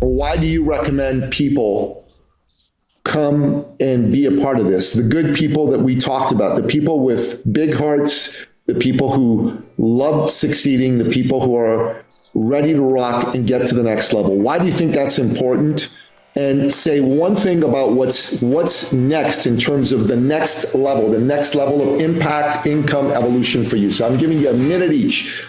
Why do you recommend people come and be a part of this? The good people that we talked about, the people with big hearts, the people who love succeeding, the people who are ready to rock and get to the next level. Why do you think that's important? And say one thing about what's next in terms of the next level of impact, income, evolution for you. So I'm giving you a minute each.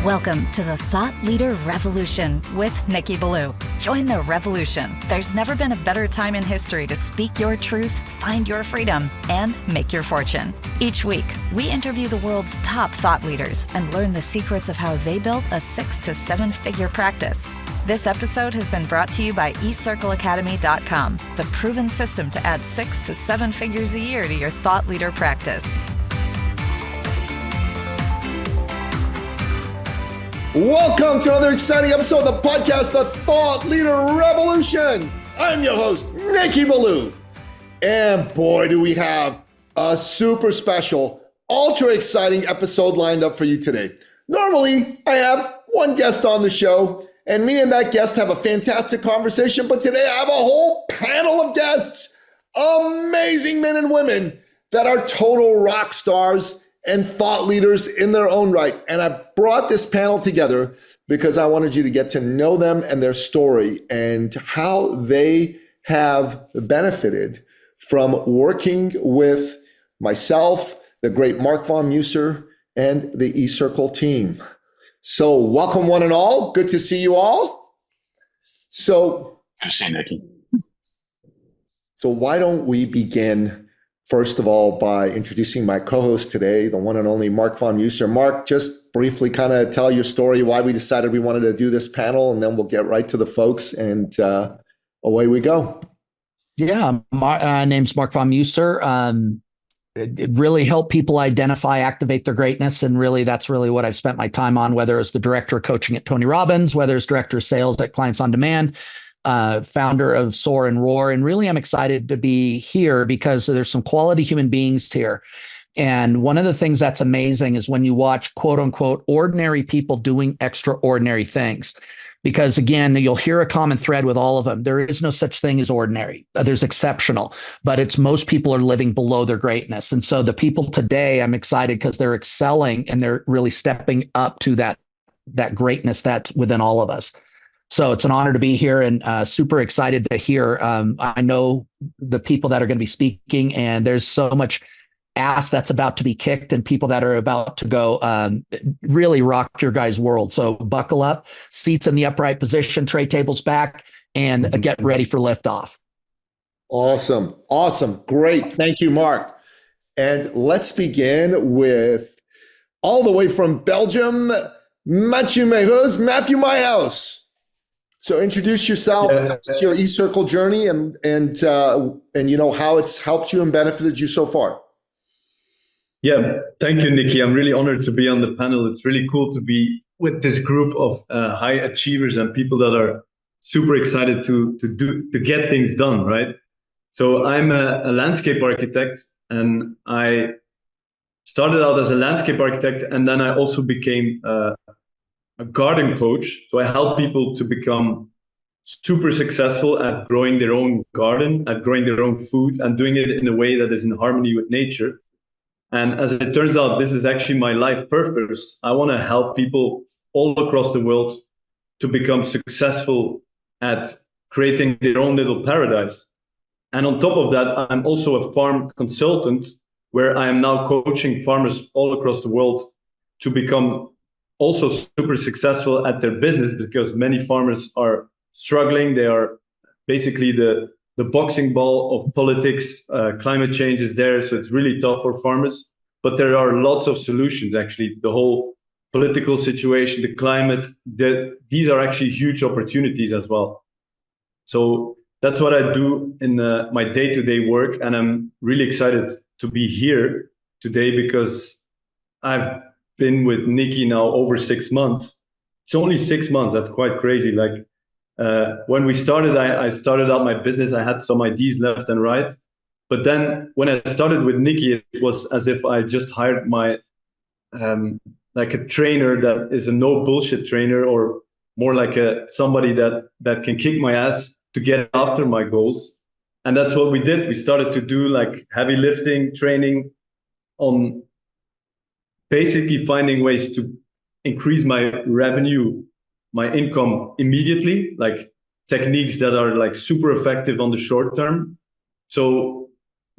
Welcome to the Thought Leader Revolution with Nikki Ballou. Join the revolution. There's never been a better time in history to speak your truth, find your freedom, and make your fortune. Each week, we interview the world's top thought leaders and learn the secrets of how they built a 6 to 7 figure practice. This episode has been brought to you by eCircleacademy.com, the proven system to add 6 to 7 figures a year to your thought leader practice. Welcome to another exciting episode of the podcast, The Thought Leader Revolution. I'm your host, Nikki Ballou. And boy, do we have a super special, ultra exciting episode lined up for you today. Normally, I have one guest on the show, and me and that guest have a fantastic conversation. But today, I have a whole panel of guests, amazing men and women that are total rock stars and thought leaders in their own right. And I brought this panel together because I wanted you to get to know them and their story and how they have benefited from working with myself, the great Mark von Musser, and the eCircle team. So welcome one and all. Good to see you all. Good to see you, Nikki. So why don't we begin first of all, by introducing my co-host today, the one and only Mark von Musser. Mark, just briefly kind of tell your story, why we decided we wanted to do this panel, and then we'll get right to the folks, and away we go. Yeah, my name's Mark von Musser. It really helped people identify, activate their greatness, and really that's really what I've spent my time on, whether it's the director of coaching at Tony Robbins, whether it's director of sales at Clients on Demand, founder of Soar and Roar. And really, I'm excited to be here because there's some quality human beings here. And one of the things that's amazing is when you watch, quote unquote, ordinary people doing extraordinary things. Because again, you'll hear a common thread with all of them. There is no such thing as ordinary. There's exceptional, but it's most people are living below their greatness. And so the people today, I'm excited because they're excelling and they're really stepping up to that greatness that's within all of us. So it's an honor to be here and super excited to hear. I know the people that are going to be speaking, and there's so much ass that's about to be kicked and people that are about to go really rock your guys' world. So buckle up, seats in the upright position, tray tables back, and get ready for liftoff. Awesome. Great. Thank you, Mark. And let's begin with all the way from Belgium, Mathieu Myhouse. So introduce yourself, your eCircle journey, and you know how it's helped you and benefited you so far. Yeah, thank you, Nikki. I'm really honored to be on the panel. It's really cool to be with this group of high achievers and people that are super excited to get things done, right? So I'm a landscape architect, and I started out as a landscape architect, and then I also became a garden coach. So I help people to become super successful at growing their own garden, at growing their own food, and doing it in a way that is in harmony with nature. And as it turns out, this is actually my life purpose. I want to help people all across the world to become successful at creating their own little paradise. And on top of that, I'm also a farm consultant, where I am now coaching farmers all across the world to become also super successful at their business, because many farmers are struggling. They are basically the boxing ball of politics. Climate change is there, so it's really tough for farmers. But there are lots of solutions, actually. The whole political situation, the climate, these are actually huge opportunities as well. So that's what I do in my day-to-day work. And I'm really excited to be here today because I've been with Nikki now over 6 months. It's only 6 months. That's quite crazy. Like when we started, I started out my business. I had some ideas left and right. But then when I started with Nikki, it was as if I just hired my like a trainer that is a no bullshit trainer, or more like somebody that can kick my ass to get after my goals. And that's what we did. We started to do like heavy lifting training on basically finding ways to increase my revenue, my income immediately, like techniques that are like super effective on the short term. So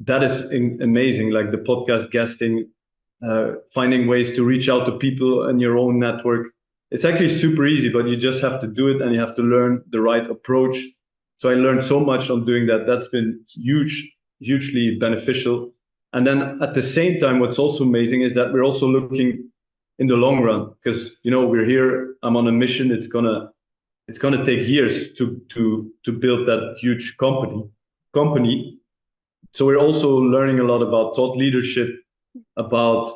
that is amazing, like the podcast guesting, finding ways to reach out to people in your own network. It's actually super easy, but you just have to do it and you have to learn the right approach. So I learned so much on doing that. That's been hugely beneficial. And then at the same time, what's also amazing is that we're also looking in the long run, because we're here. I'm on a mission. It's gonna take years to build that huge company. So we're also learning a lot about thought leadership, about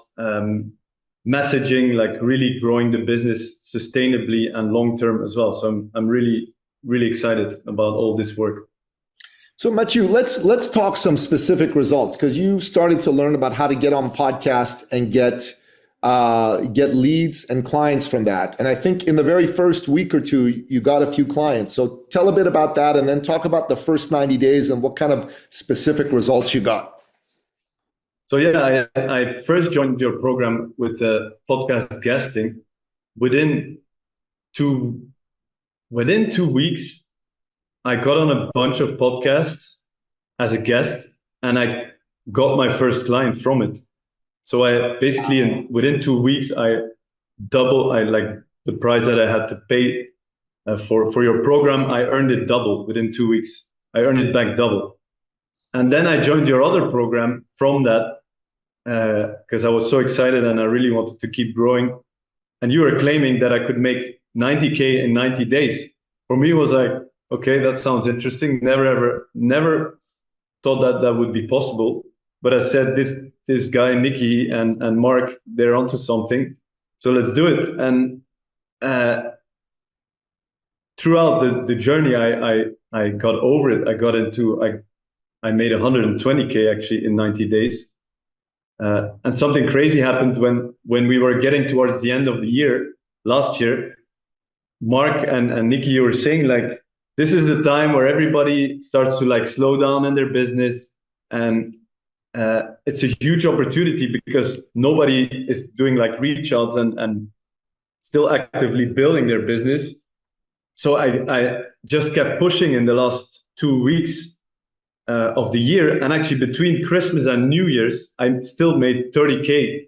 messaging, like really growing the business sustainably and long term as well. So I'm really excited about all this work. So Mathieu, let's talk some specific results, because you started to learn about how to get on podcasts and get leads and clients from that. And I think in the very first week or two, you got a few clients. So tell a bit about that, and then talk about the first 90 days and what kind of specific results you got. So yeah, I first joined your program with the podcast guesting. Within 2 weeks, I got on a bunch of podcasts as a guest, and I got my first client from it. So I basically, within 2 weeks, I like the price that I had to pay for your program. I earned it double within 2 weeks. I earned it back double. And then I joined your other program from that, because I was so excited and I really wanted to keep growing. And you were claiming that I could make 90K in 90 days. For me, it was like, okay, that sounds interesting. Never thought that would be possible. But I said, this guy, Nicky and Mark, they're onto something. So let's do it. And throughout the journey, I got over it. I made 120K actually in 90 days. And something crazy happened when we were getting towards the end of the year, last year. Mark and Nicky, you were saying like, this is the time where everybody starts to like slow down in their business. And it's a huge opportunity because nobody is doing like reach outs and still actively building their business. So I just kept pushing in the last 2 weeks of the year. And actually between Christmas and New Year's, I still made 30K.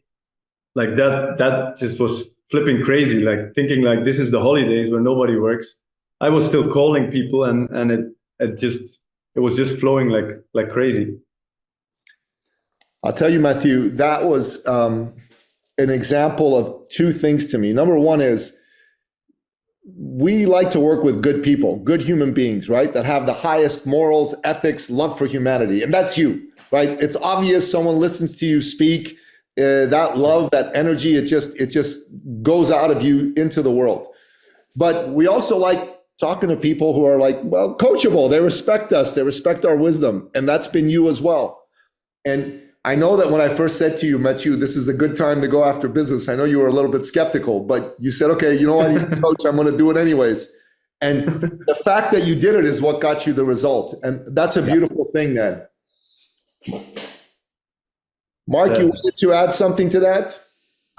Like that just was flipping crazy, like thinking like this is the holidays where nobody works. I was still calling people and it was just flowing like crazy. I'll tell you, Mathieu, that was an example of two things to me. Number one is we like to work with good people, good human beings, right? That have the highest morals, ethics, love for humanity. And that's you, right? It's obvious someone listens to you speak, that love, that energy, it just goes out of you into the world. But we also like talking to people who are like, well, coachable. They respect us. They respect our wisdom. And that's been you as well. And I know that when I first said to you, Mathieu, this is a good time to go after business, I know you were a little bit skeptical, but you said, okay, you know what, he's the coach, I'm going to do it anyways. And the fact that you did it is what got you the result. And that's a beautiful thing then. Mark, you wanted to add something to that?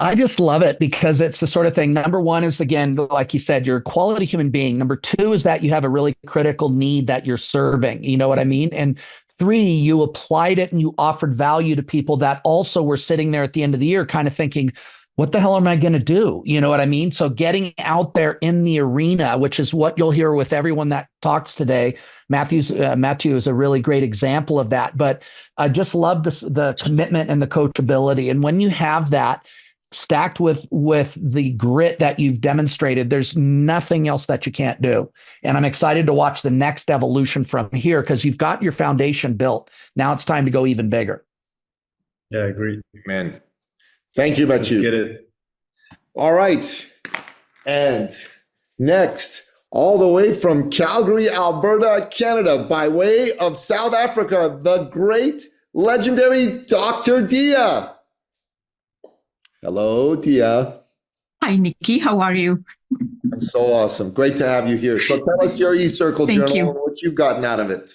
I just love it because it's the sort of thing. Number one is, again, like you said, you're a quality human being. Number two is that you have a really critical need that you're serving. You know what I mean? And three, you applied it and you offered value to people that also were sitting there at the end of the year kind of thinking, what the hell am I going to do? You know what I mean? So getting out there in the arena, which is what you'll hear with everyone that talks today. Mathieu is a really great example of that. But I just love the commitment and the coachability. And when you have that stacked with the grit that you've demonstrated, there's nothing else that you can't do. And I'm excited to watch the next evolution from here because you've got your foundation built. Now it's time to go even bigger. Yeah, I agree. Man. Thank you, Mathieu. Get it. All right. And next, all the way from Calgary, Alberta, Canada, by way of South Africa, the great, legendary Dr. Dia. Hello, Dia. Hi, Nikki. How are you? I'm so awesome. Great to have you here. So tell us your eCircle Thank journal you. and what you've gotten out of it.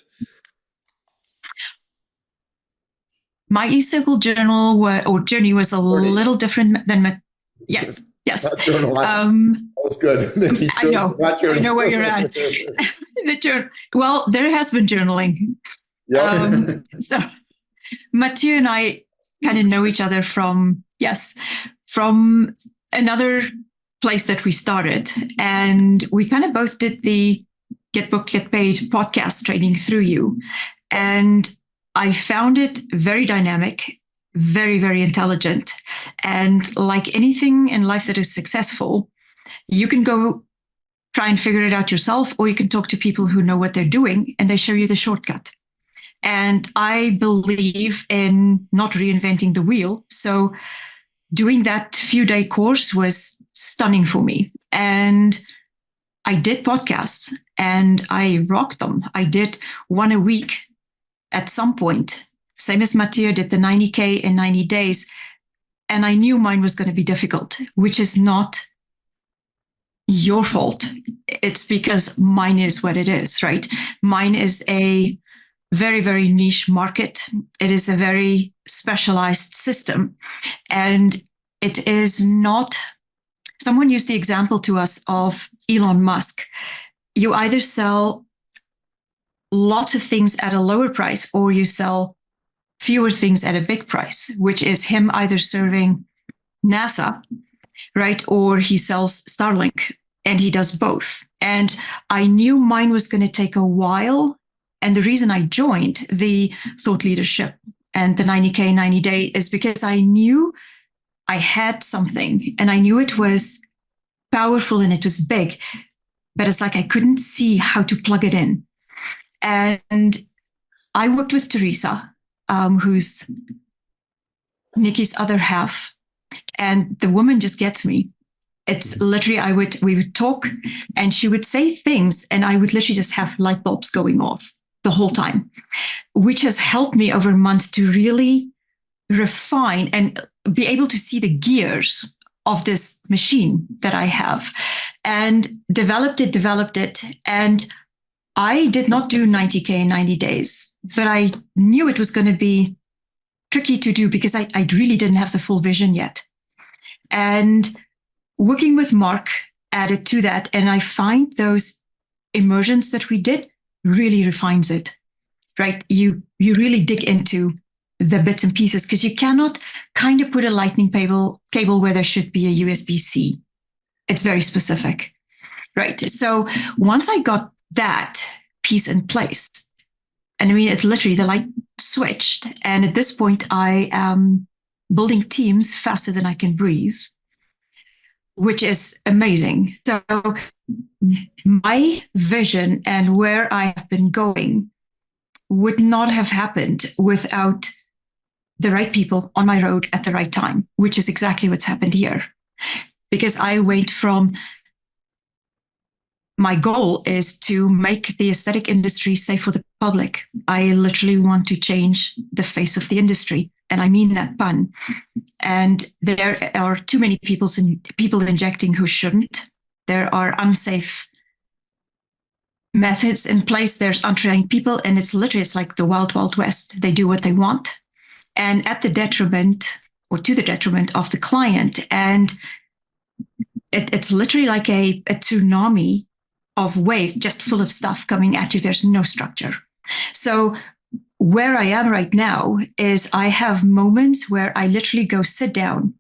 My eCircle journal or journey was a little different than my. Yes. Not journal. That was good. Nikki, I know. I know where you're at. The journal. Well, there has been journaling. Yep. So Mathieu and I kind of know each other from another place that we started. And we kind of both did the Get Booked, Get Paid podcast training through you. And I found it very dynamic, very, very intelligent. And like anything in life that is successful, you can go try and figure it out yourself, or you can talk to people who know what they're doing and they show you the shortcut. And I believe in not reinventing the wheel. So doing that few-day course was stunning for me. And I did podcasts and I rocked them. I did one a week at some point, same as Mathieu did the 90K in 90 days. And I knew mine was going to be difficult, which is not your fault. It's because mine is what it is, right? Mine is a very, very niche market. It is a very specialized system. And it is not, someone used the example to us of Elon Musk. You either sell lots of things at a lower price or you sell fewer things at a big price, which is him either serving NASA, right? Or he sells Starlink, and he does both. And I knew mine was going to take a while. And the reason I joined the thought leadership and the 90K 90 day is because I knew I had something and I knew it was powerful and it was big, but it's like I couldn't see how to plug it in. And I worked with Teresa, who's Nikki's other half, and the woman just gets me. It's literally, we would talk and she would say things and I would literally just have light bulbs going off the whole time, which has helped me over months to really refine and be able to see the gears of this machine that I have, and developed it. And I did not do 90K in 90 days, but I knew it was going to be tricky to do because I really didn't have the full vision yet. And working with Mark added to that. And I find those immersions that we did really refines it, right? You really dig into the bits and pieces because you cannot kind of put a lightning cable where there should be a USB-C. It's very specific, right? So once I got that piece in place, and I mean, it literally, the light switched. And at this point, I am building teams faster than I can breathe, which is amazing. So my vision and where I have been going would not have happened without the right people on my road at the right time, which is exactly what's happened here. Because I went from, my goal is to make the aesthetic industry safe for the public. I literally want to change the face of the industry. And I mean that pun. And there are too many people injecting who shouldn't. There are unsafe methods in place. There's untrained people. And it's like the wild, wild west. They do what they want. And at the detriment or to the detriment of the client. And it's literally like a tsunami of waves just full of stuff coming at you. There's no structure. So where I am right now is I have moments where I literally go sit down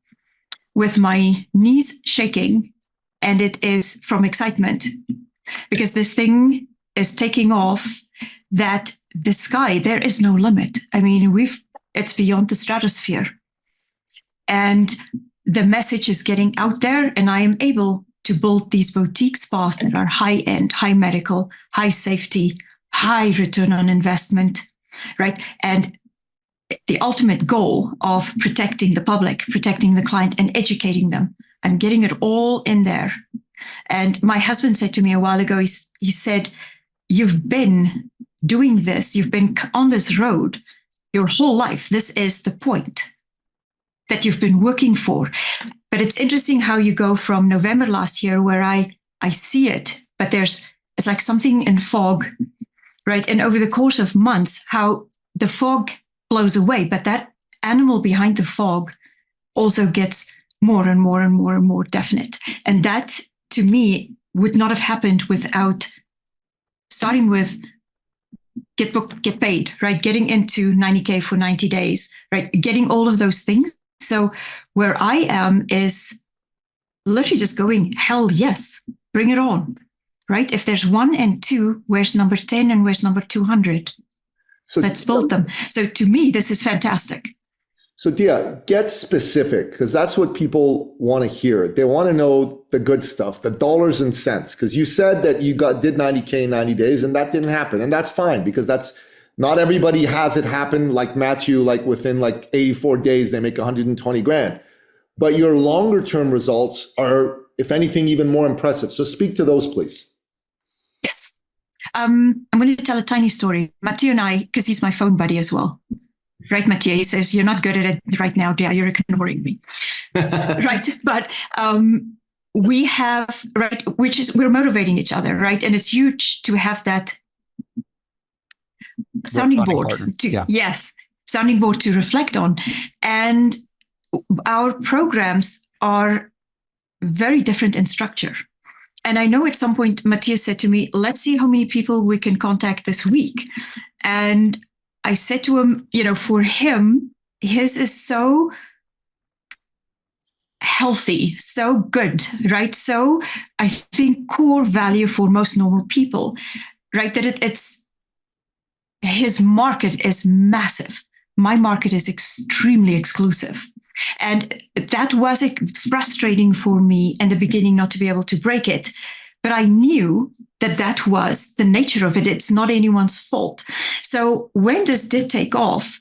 with my knees shaking, and it is from excitement because this thing is taking off, that the sky, there is no limit. I mean, it's beyond the stratosphere. And the message is getting out there, and I am able to build these boutique spas that are high-end, high medical, high safety, high return on investment, right? And the ultimate goal of protecting the public, protecting the client, and educating them. I'm getting it all in there. And my husband said to me a while ago, he said, you've been doing this, you've been on this road your whole life. This is the point that you've been working for. But it's interesting how you go from November last year, where I see it, but it's like something in fog, right? And over the course of months, how the fog blows away, but that animal behind the fog also gets more and more and more and more definite. And that, to me, would not have happened without starting with get booked, get paid, right? Getting into 90K for 90 days, right? Getting all of those things. So where I am is literally just going, hell yes, bring it on, right? If there's 1 and 2, where's number 10 and where's number 200? So let's build them. So to me, this is fantastic. So Dia, get specific, because that's what people want to hear. They want to know the good stuff, the dollars and cents, because you said that you did 90K in 90 days and that didn't happen. And that's fine, because that's not everybody has it happen like Matthew, like within like 84 days, they make 120 grand. But your longer term results are, if anything, even more impressive. So speak to those, please. Yes. I'm going to tell a tiny story. Matthew and I, because he's my phone buddy as well. Right, Mathieu, he says, you're not good at it right now, Dia, you're ignoring me. Right, but we have, right, we're motivating each other, right? And it's huge to have that sounding board sounding board to reflect on. And our programs are very different in structure. And I know at some point, Mathieu said to me, let's see how many people we can contact this week. And I said to him, for him, his is so healthy, so good, right? So I think core value for most normal people, right? That it's his market is massive. My market is extremely exclusive. And that was frustrating for me in the beginning not to be able to break it. But I knew that was the nature of it. It's not anyone's fault. So when this did take off,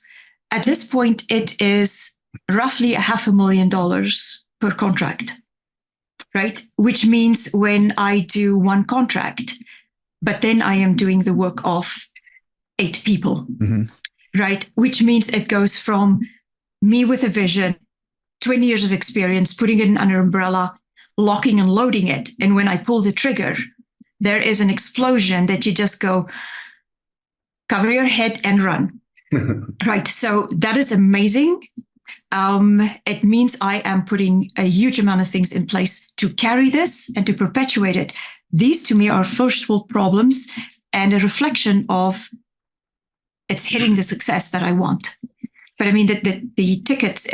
at this point, it is roughly $500,000 per contract, right? Which means when I do one contract, but then I am doing the work of 8 people, right? Which means it goes from me with a vision, 20 years of experience, putting it under an umbrella, locking and loading it. And when I pull the trigger, there is an explosion that you just go, cover your head and run. Right. So that is amazing. It means I am putting a huge amount of things in place to carry this and to perpetuate it. These to me are first world problems and a reflection of it's hitting the success that I want. But I mean, the ticket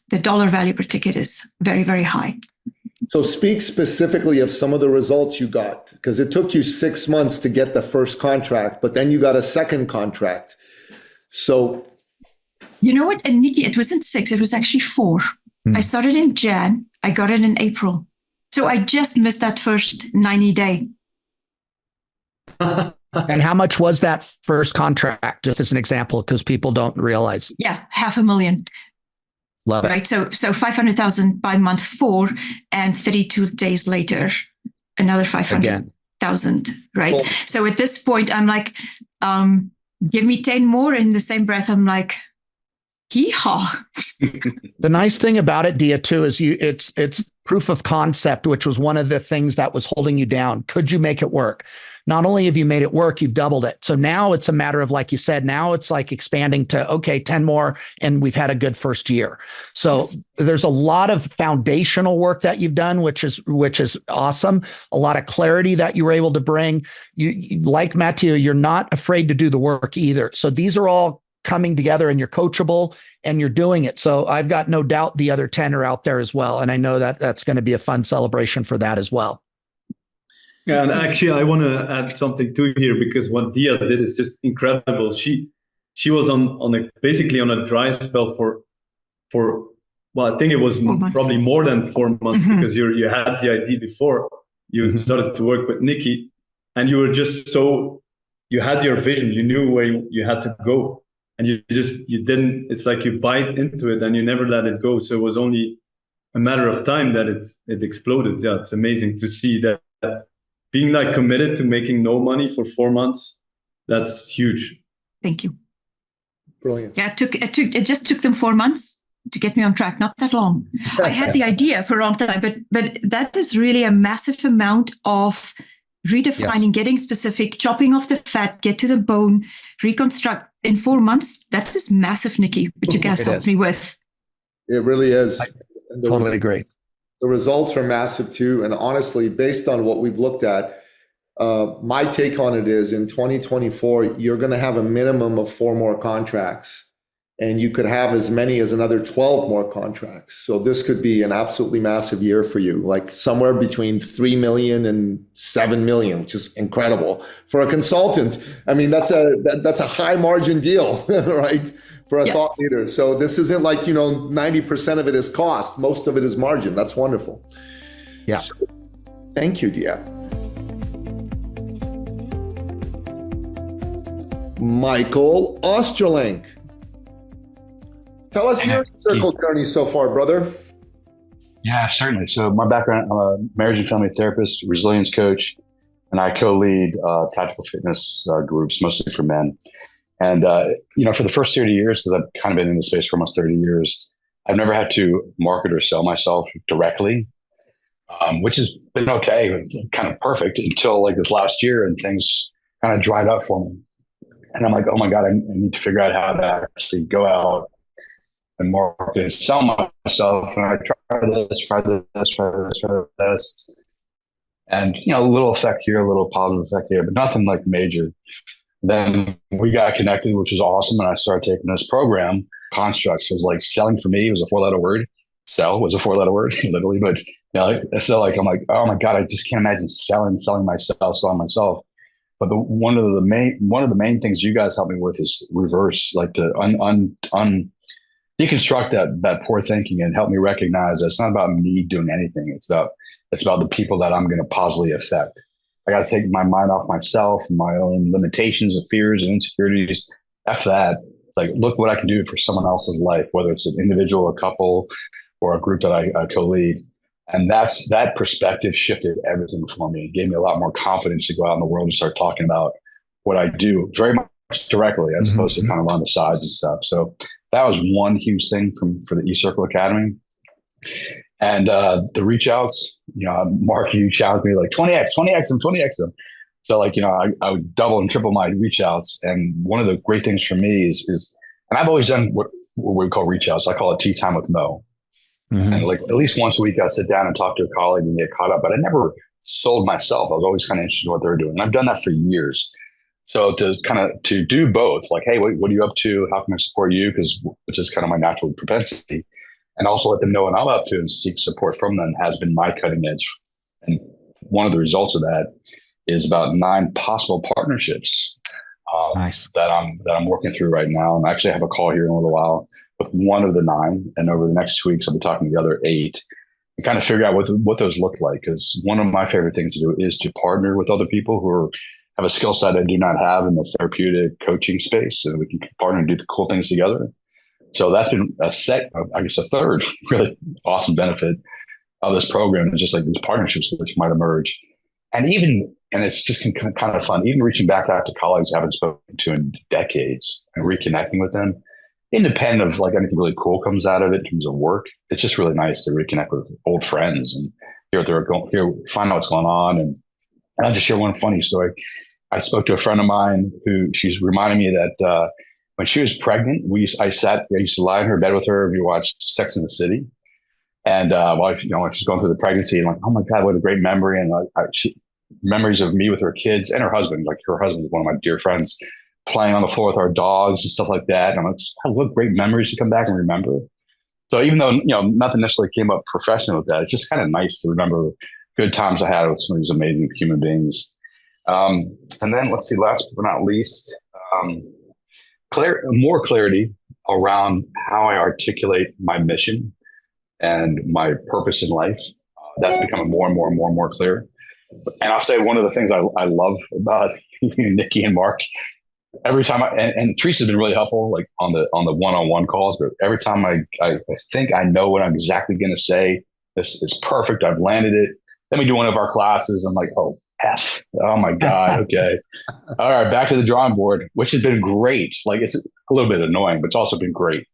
the dollar value per ticket is very, very high. So speak specifically of some of the results you got, because it took you 6 months to get the first contract, but then you got a second contract. So. You know what, and Nikki, it wasn't 6, it was actually 4. I started in Jan, I got it in April. So I just missed that first 90 day. And how much was that first contract, just as an example, because people don't realize? Yeah, $500,000. Love it. Right. So 500,000 by month 4, and 32 days later, another 500,000. Right. Cool. So at this point, I'm like, give me 10 more. In the same breath, I'm like, hee-haw. The nice thing about it, Dia, too, is it's proof of concept, which was one of the things that was holding you down. Could you make it work? Not only have you made it work, you've doubled it. So now it's a matter of, like you said, now it's like expanding to, okay, 10 more, and we've had a good first year. So yes. There's a lot of foundational work that you've done, which is awesome. A lot of clarity that you were able to bring. You like Matthew, you're not afraid to do the work either. So these are all coming together, and you're coachable and you're doing it. So I've got no doubt the other 10 are out there as well. And I know that that's going to be a fun celebration for that as well. Yeah, and actually, I want to add something too here, because what Dia did is just incredible. She was basically on a dry spell for well, I think it was probably more than 4 months, because you had the idea before you started to work with Nikki, and you were just you had your vision, you knew where you had to go, and you didn't. It's like you bite into it and you never let it go. So it was only a matter of time that it exploded. Yeah, it's amazing to see that. Being like committed to making no money for 4 months, that's huge. Thank you. Brilliant. Yeah, it just took them 4 months, to get me on track. Not that long. I had the idea for a long time, but that is really a massive amount of redefining, getting specific, chopping off the fat, get to the bone, reconstruct in 4 months. That is massive, Nikki, what you guys helped me with. It really is. I totally agree. The results are massive too. And honestly, based on what we've looked at, my take on it is in 2024, you're going to have a minimum of 4 more contracts. And you could have as many as another 12 more contracts. So this could be an absolutely massive year for you, like somewhere between 3 million and 7 million, which is incredible for a consultant. I mean, that's a high margin deal, right? For a thought leader. So this isn't like, 90% of it is cost. Most of it is margin. That's wonderful. Yeah. So, thank you, Dia. Michael Osterling. Tell us your circle journey so far, brother. Yeah, certainly. So my background, I'm a marriage and family therapist, resilience coach, and I co-lead tactical fitness groups, mostly for men. And, for the first 30 years, because I've kind of been in the space for almost 30 years, I've never had to market or sell myself directly, which has been okay, kind of perfect until like this last year, and things kind of dried up for me. And I'm like, oh my God, I need to figure out how to actually go out and market and sell myself. And I try this. And, a little effect here, a little positive effect here, but nothing like major. Then we got connected, which was awesome. And I started taking this program, Constructs. It was like selling for me. It was a 4-letter word. Sell was a 4-letter word, literally. But, I'm like, oh my God, I just can't imagine selling myself. But one of the main things you guys help me with is reverse, like to deconstruct that poor thinking and help me recognize that it's not about me doing anything. It's about the people that I'm going to positively affect. I got to take my mind off myself, my own limitations and fears and insecurities. F that. Like, look what I can do for someone else's life, whether it's an individual, a couple, or a group that I co-lead. And that perspective shifted everything for me. It gave me a lot more confidence to go out in the world and start talking about what I do very much directly, as opposed to kind of on the sides and stuff. So that was one huge thing for the eCircle Academy. And the reach outs, Mark, you challenged me like 20x them. So I would double and triple my reach outs. And one of the great things for me is and I've always done what we call reach outs. I call it tea time with Mo. And like at least once a week, I'd sit down and talk to a colleague and get caught up. But I never sold myself. I was always kind of interested in what they're doing. And I've done that for years. So to do both, like, hey, what are you up to? How can I support you? Which is kind of my natural propensity. And also let them know what I'm up to and seek support from them has been my cutting edge. And one of the results of that is about 9 possible partnerships that I'm working through right now. And I actually have a call here in a little while with one of the 9. And over the next 2 weeks, I'll be talking to the other 8 and kind of figure out what those look like. Because one of my favorite things to do is to partner with other people who have a skill set I do not have in the therapeutic coaching space. And we can partner and do the cool things together. So that's been a third really awesome benefit of this program is just like these partnerships which might emerge. And it's just kind of fun, even reaching back out to colleagues I haven't spoken to in decades and reconnecting with them, independent of like anything really cool comes out of it in terms of work. It's just really nice to reconnect with old friends and hear what they're going, find out what's going on. And I'll just share one funny story. I spoke to a friend of mine who she's reminding me that when she was pregnant, I used to lie in her bed with her and we watched Sex and the City. And when she's going through the pregnancy, and like, oh my God, what a great memory. And memories of me with her kids and her husband, like her husband is one of my dear friends, playing on the floor with our dogs and stuff like that. And I'm like, what great memories to come back and remember. So even though, nothing necessarily came up professionally with that, it's just kind of nice to remember good times I had with some of these amazing human beings. And then let's see, last but not least, more clarity around how I articulate my mission and my purpose in life. That's becoming more and more clear. And I'll say one of the things I love about Nikki and Mark, every time and Teresa's been really helpful, like on the one-on-one calls, but every time I think I know what I'm exactly going to say, this is perfect, I've landed it. Then we do one of our classes. I'm like, oh my God. Okay. All right. Back to the drawing board, which has been great. Like it's a little bit annoying, but it's also been great.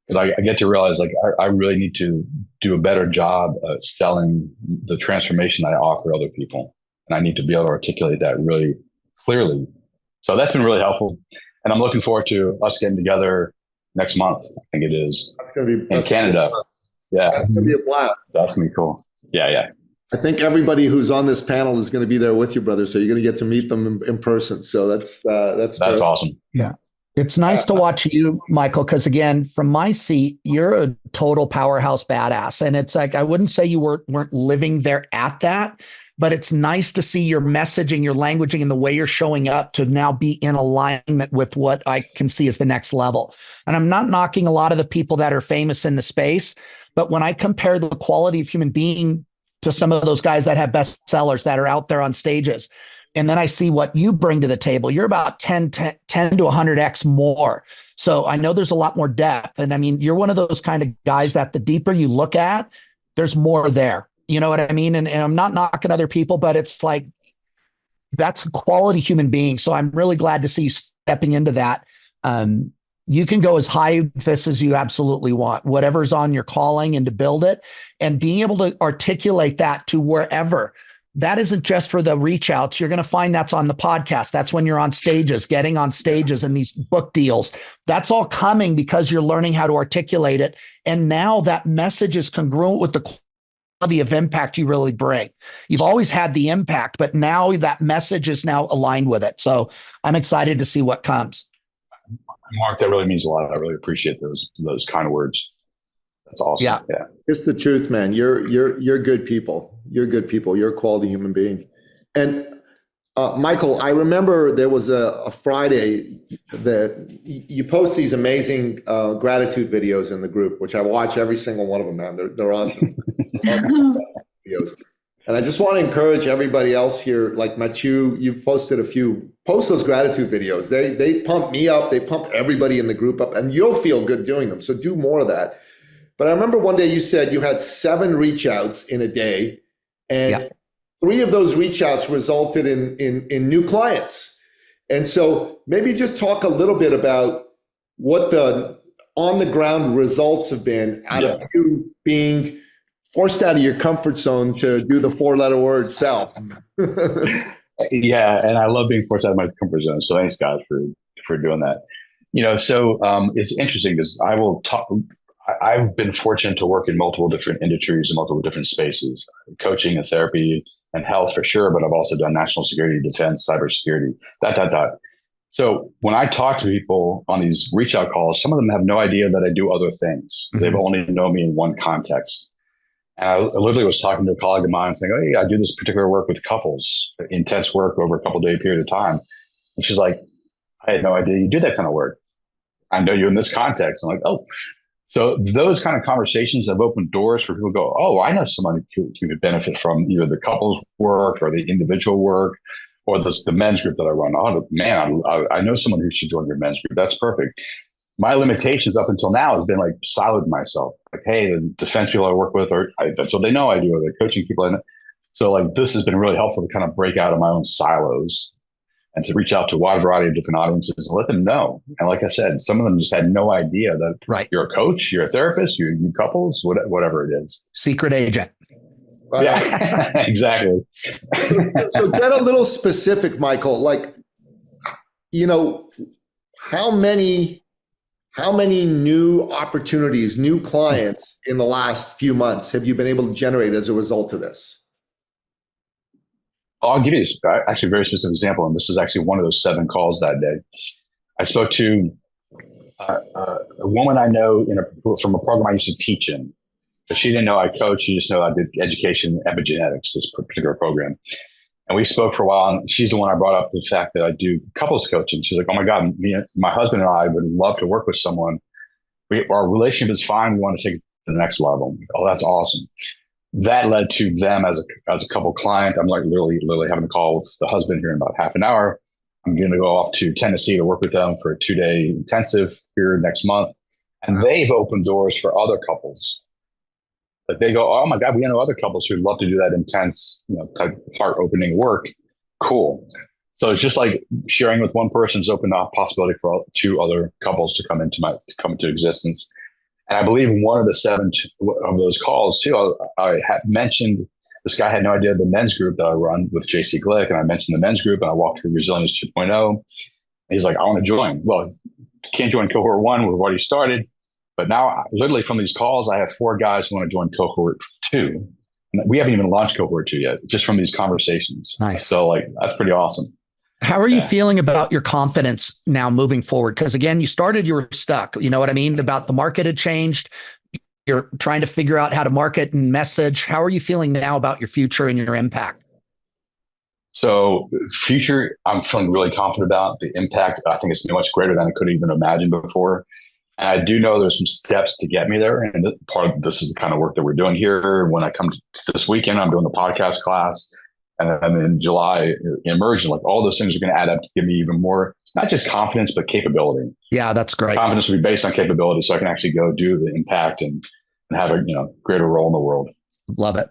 because I get to realize like I really need to do a better job at selling the transformation I offer other people. And I need to be able to articulate that really clearly. So that's been really helpful. And I'm looking forward to us getting together next month. I think it is in Canada. Yeah. That's going to be a blast. So that's going to be cool. Yeah. Yeah. I think everybody who's on this panel is going to be there with you, brother. So you're going to get to meet them in person. So that's awesome. Yeah. It's nice to watch you, Michael, because again, from my seat, you're a total powerhouse badass. And it's like, I wouldn't say you weren't living there at that, but it's nice to see your messaging, your languaging, and the way you're showing up to now be in alignment with what I can see as the next level. And I'm not knocking a lot of the people that are famous in the space, but when I compare the quality of human being to some of those guys that have bestsellers that are out there on stages, and then I see what you bring to the table, you're about 10 to 100x more. So I know there's a lot more depth. And I mean, you're one of those kind of guys that the deeper you look at, there's more there. You know what I mean? And I'm not knocking other people, but it's like, that's a quality human being. So I'm really glad to see you stepping into that. You can go as high with this as you absolutely want, whatever's on your calling, and to build it and being able to articulate that to wherever. That isn't just for the reach outs. You're going to find that's on the podcast. That's when you're on stages, getting on stages and these book deals. That's all coming because you're learning how to articulate it. And now that message is congruent with the quality of impact you really bring. You've always had the impact, but now that message is now aligned with it. So I'm excited to see what comes. Mark, that really means a lot. I really appreciate those kind of words. That's awesome. Yeah. It's the truth, man. You're good people. You're good people. You're a quality human being. And Michael, I remember there was a Friday that you post these amazing gratitude videos in the group, which I watch every single one of them, man. They're awesome. Videos. And I just want to encourage everybody else here, like Mathieu, you've posted a few, post those gratitude videos. They pump me up. They pump everybody in the group up, and you'll feel good doing them. So do more of that. But I remember one day you said you had 7 reach outs in a day, and 3 of those reach outs resulted in new clients. And so maybe just talk a little bit about what the on the ground results have been out of you being forced out of your comfort zone to do the 4-letter word self. Yeah. And I love being forced out of my comfort zone. So thanks guys for doing that. So it's interesting because I've been fortunate to work in multiple different industries and multiple different spaces, coaching and therapy and health for sure, but I've also done national security, defense, cybersecurity, . So when I talk to people on these reach out calls, some of them have no idea that I do other things because they've only known me in one context. And I literally was talking to a colleague of mine saying, "Oh, yeah, I do this particular work with couples, intense work over a couple-day period of time." And she's like, "I had no idea you do that kind of work. I know you in this context." I'm like, "Oh." So those kind of conversations have opened doors for people to go, "Oh, I know someone who could benefit from either the couples work or the individual work or the men's group that I run. Oh, man, I know someone who should join your men's group. That's perfect." My limitations up until now has been like silent myself. Like, hey, the defense people I work with, that's what they know I do, or the coaching people I know. So like this has been really helpful to kind of break out of my own silos and to reach out to a wide variety of different audiences and let them know. And like I said, some of them just had no idea that you're a coach, you're a therapist, you couples, whatever it is. Secret agent. Yeah, exactly. So get a little specific, Michael. Like, how many new opportunities, new clients in the last few months have you been able to generate as a result of this? I'll give you actually a very specific example. And this is actually one of those 7 calls that day. I spoke to a woman I know from a program I used to teach in. But she didn't know I coach. She just knew I did education epigenetics, this particular program. And we spoke for a while. And she's the one I brought up the fact that I do couples coaching. She's like, "Oh my God, my husband and I would love to work with someone. Our relationship is fine. We want to take it to the next level." Oh, that's awesome. That led to them as a couple client. I'm like literally having a call with the husband here in about half an hour. I'm going to go off to Tennessee to work with them for a 2-day intensive here next month. And they've opened doors for other couples. Like they go, "Oh my God, we know other couples who'd love to do that intense, type heart opening work." Cool. So it's just like sharing with one person's opened up possibility for 2 other couples to come into existence. And I believe one of the 7 of those calls too, I had mentioned this guy had no idea the men's group that I run with JC Glick. And I mentioned the men's group and I walked through Resilience 2.0. And he's like, I want to join. Well, you can't join cohort 1. We've already started. But now literally from these calls, I have 4 guys who want to join cohort 2. And we haven't even launched cohort 2 yet, just from these conversations. Nice. So like, that's pretty awesome. How are you feeling about your confidence now moving forward? Because again, you were stuck. You know what I mean? About the market had changed. You're trying to figure out how to market and message. How are you feeling now about your future and your impact? So future, I'm feeling really confident about the impact. I think it's much greater than I could even imagine before. And I do know there's some steps to get me there. And part of this is the kind of work that we're doing here. When I come to this weekend, I'm doing the podcast class. And then in July, immersion, like all those things are going to add up to give me even more, not just confidence, but capability. Yeah, that's great. Confidence will be based on capability. So I can actually go do the impact and have a greater role in the world. Love it.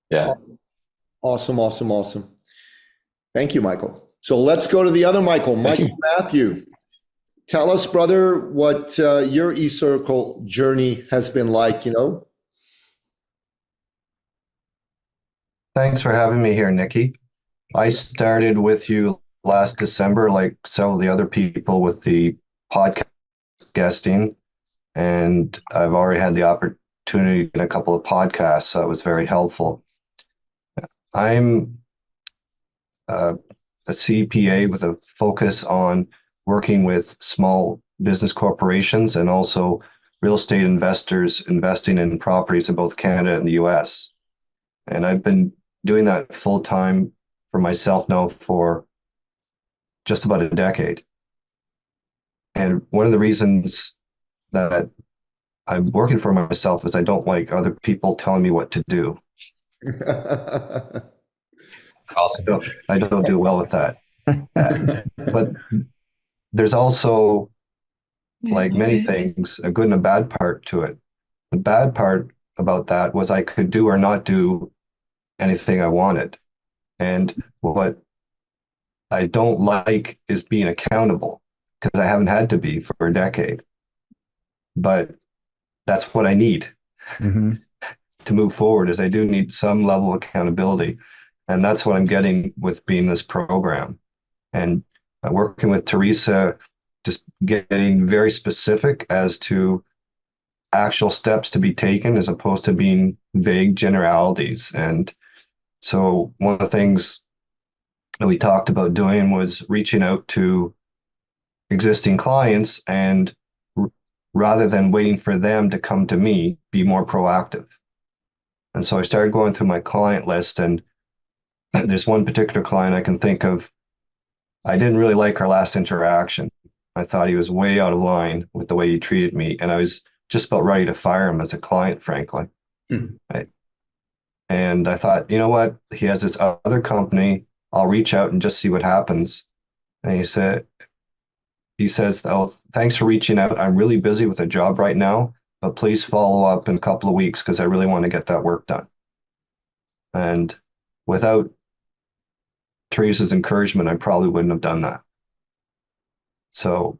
Yeah. Awesome. Thank you, Michael. So let's go to the other Michael Matthew. Tell us, brother, what your eCircle journey has been like, Thanks for having me here, Nikki. I started with you last December, like several of the other people with the podcast guesting, and I've already had the opportunity in a couple of podcasts, so it was very helpful. I'm a CPA with a focus on working with small business corporations and also real estate investors investing in properties in both Canada and the US. And I've been doing that full time for myself now for just about a decade. And one of the reasons that I'm working for myself is I don't like other people telling me what to do. I don't do well with that. But there's also, like many things, a good and a bad part to it. The bad part about that was I could do or not do anything I wanted. And what I don't like is being accountable, because I haven't had to be for a decade. But that's what I need to move forward, is I do need some level of accountability. And that's what I'm getting with being this program. And working with Teresa, just getting very specific as to actual steps to be taken as opposed to being vague generalities. And so one of the things that we talked about doing was reaching out to existing clients and rather than waiting for them to come to me, be more proactive. And so I started going through my client list, and there's one particular client I can think of. I didn't really like our last interaction. I thought he was way out of line with the way he treated me, and I was just about ready to fire him as a client, frankly. And I thought, you know what? He has this other company. I'll reach out and just see what happens. And he says, oh, thanks for reaching out. I'm really busy with a job right now, but please follow up in a couple of weeks because I really want to get that work done. And without Teresa's encouragement, I probably wouldn't have done that. So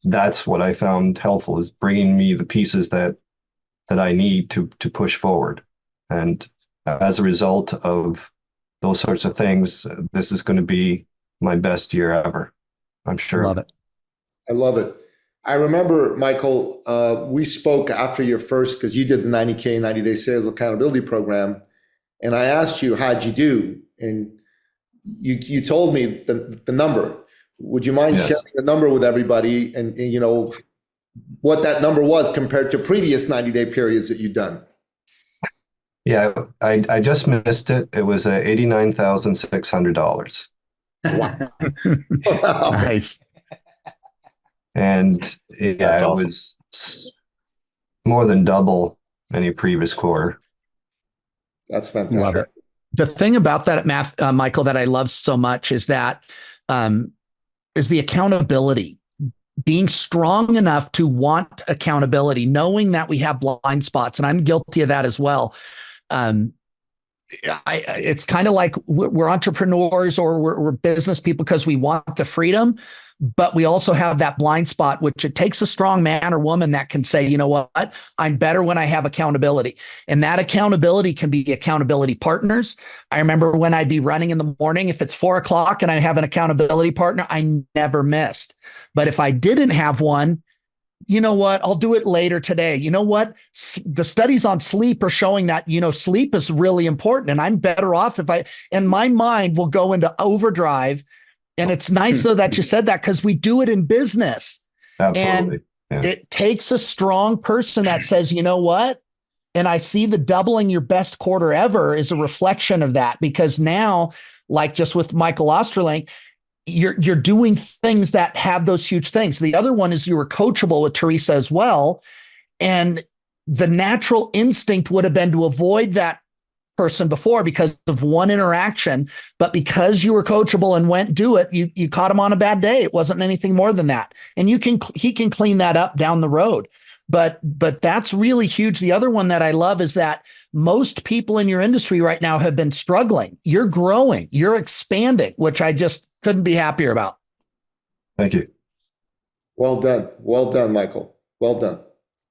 that's what I found helpful, is bringing me the pieces that I need to push forward. And as a result of those sorts of things, this is going to be my best year ever, I'm sure. Love it. I love it. I remember, Michael, we spoke after your first, because you did the 90K 90-day sales accountability program. And I asked you, how'd you do? And you told me the number. Would you mind sharing the number with everybody and what that number was compared to previous 90-day periods that you've done? Yeah, I just missed it. It was $89,600. Wow. Nice. And yeah, awesome. It was more than double any previous quarter. That's fantastic. Love it. The thing about that, Michael, that I love so much is that is the accountability. Being strong enough to want accountability, knowing that we have blind spots, and I'm guilty of that as well. it's kind of like we're entrepreneurs or we're business people because we want the freedom, but we also have that blind spot, which it takes a strong man or woman that can say, you know what, I'm better when I have accountability. And that accountability can be accountability partners. I remember when I'd be running in the morning, if it's 4 o'clock and I have an accountability partner, I never missed. But if I didn't have one, you know what, I'll do it later today. You know what? The studies on sleep are showing that, sleep is really important. And I'm better off and my mind will go into overdrive. And it's nice though that you said that, because we do it in business. Absolutely. And it takes a strong person that says, you know what? And I see the doubling your best quarter ever is a reflection of that, because now, like just with Michael Osterling, you're doing things that have those huge things. The other one is you were coachable with Teresa as well. And the natural instinct would have been to avoid that person before because of one interaction. But because you were coachable and went do it, you caught him on a bad day. It wasn't anything more than that. And he can clean that up down the road. But that's really huge. The other one that I love is that most people in your industry right now have been struggling. You're growing, you're expanding, which I just couldn't be happier about. Thank you. Well done. Well done, Michael. Well done.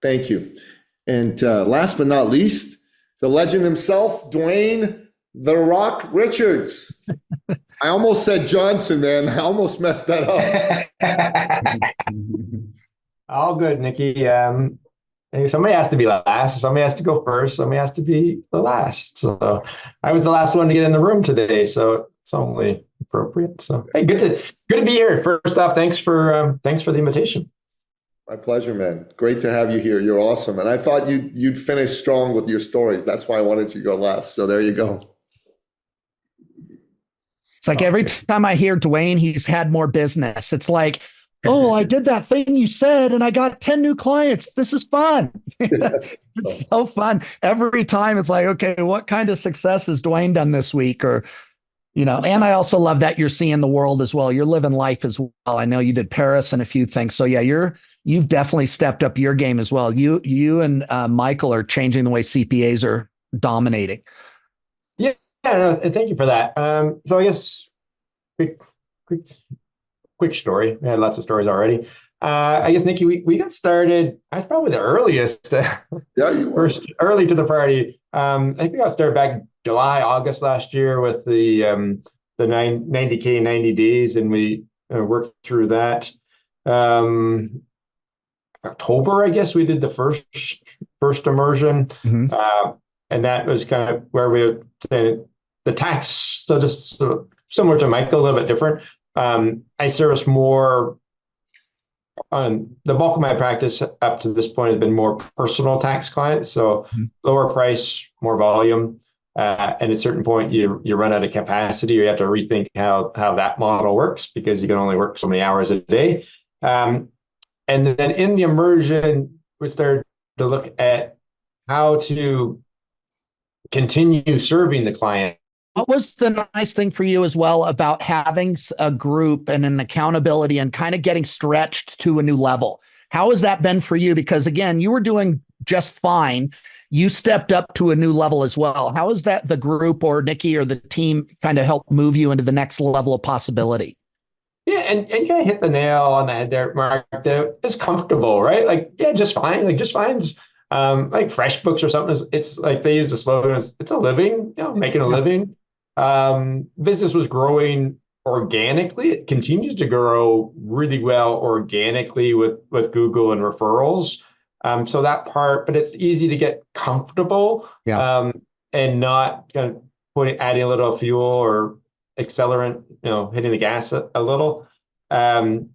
Thank you. And last but not least, the legend himself, Dwayne "The Rock" Richards. I almost said Johnson, man. I almost messed that up. All good, Nikki. Somebody has to be last. Somebody has to go first. Somebody has to be the last. So I was the last one to get in the room today. So it's only appropriate. So hey, good to be here. First off, thanks for the invitation. My pleasure, man. Great to have you here. You're awesome. And I thought you'd finish strong with your stories. That's why I wanted you to go last. So there you go. It's like every time I hear Dwayne, he's had more business. It's like, oh, I did that thing you said, and I got 10 new clients. This is fun. It's so fun. Every time it's like, okay, what kind of success has Dwayne done this week? Or, and I also love that you're seeing the world as well. You're living life as well. I know you did Paris and a few things. So yeah, you've definitely stepped up your game as well. You and Michael are changing the way CPAs are dominating. Yeah, no, thank you for that. So I guess quick story. We had lots of stories already. I guess, Nikki, we got started. I was probably the earliest, first early to the party. I think we got started back July, August last year with the 90K 90 days, and we worked through that. October, I guess, we did the first immersion, and that was kind of where we were saying the tax. So just sort of similar to Michael, a little bit different. I service more on the bulk of my practice up to this point has been more personal tax clients. So lower price, more volume. And at a certain point, you run out of capacity, or you have to rethink how that model works, because you can only work so many hours a day. And then in the immersion, we started to look at how to continue serving the client. What was the nice thing for you as well about having a group and an accountability and kind of getting stretched to a new level? How has that been for you? Because again, you were doing just fine. You stepped up to a new level as well. How is that the group or Nikki or the team kind of help move you into the next level of possibility? Yeah, and you kind of hit the nail on the head there, Mark. It's comfortable, right? Like, yeah, just fine. Like, just fine's like FreshBooks or something. It's like they use the slogan, it's a living, making a living. Business was growing organically. It continues to grow really well organically with Google and referrals. So that part, but it's easy to get comfortable and not kind of adding a little fuel or accelerant, hitting the gas a little. I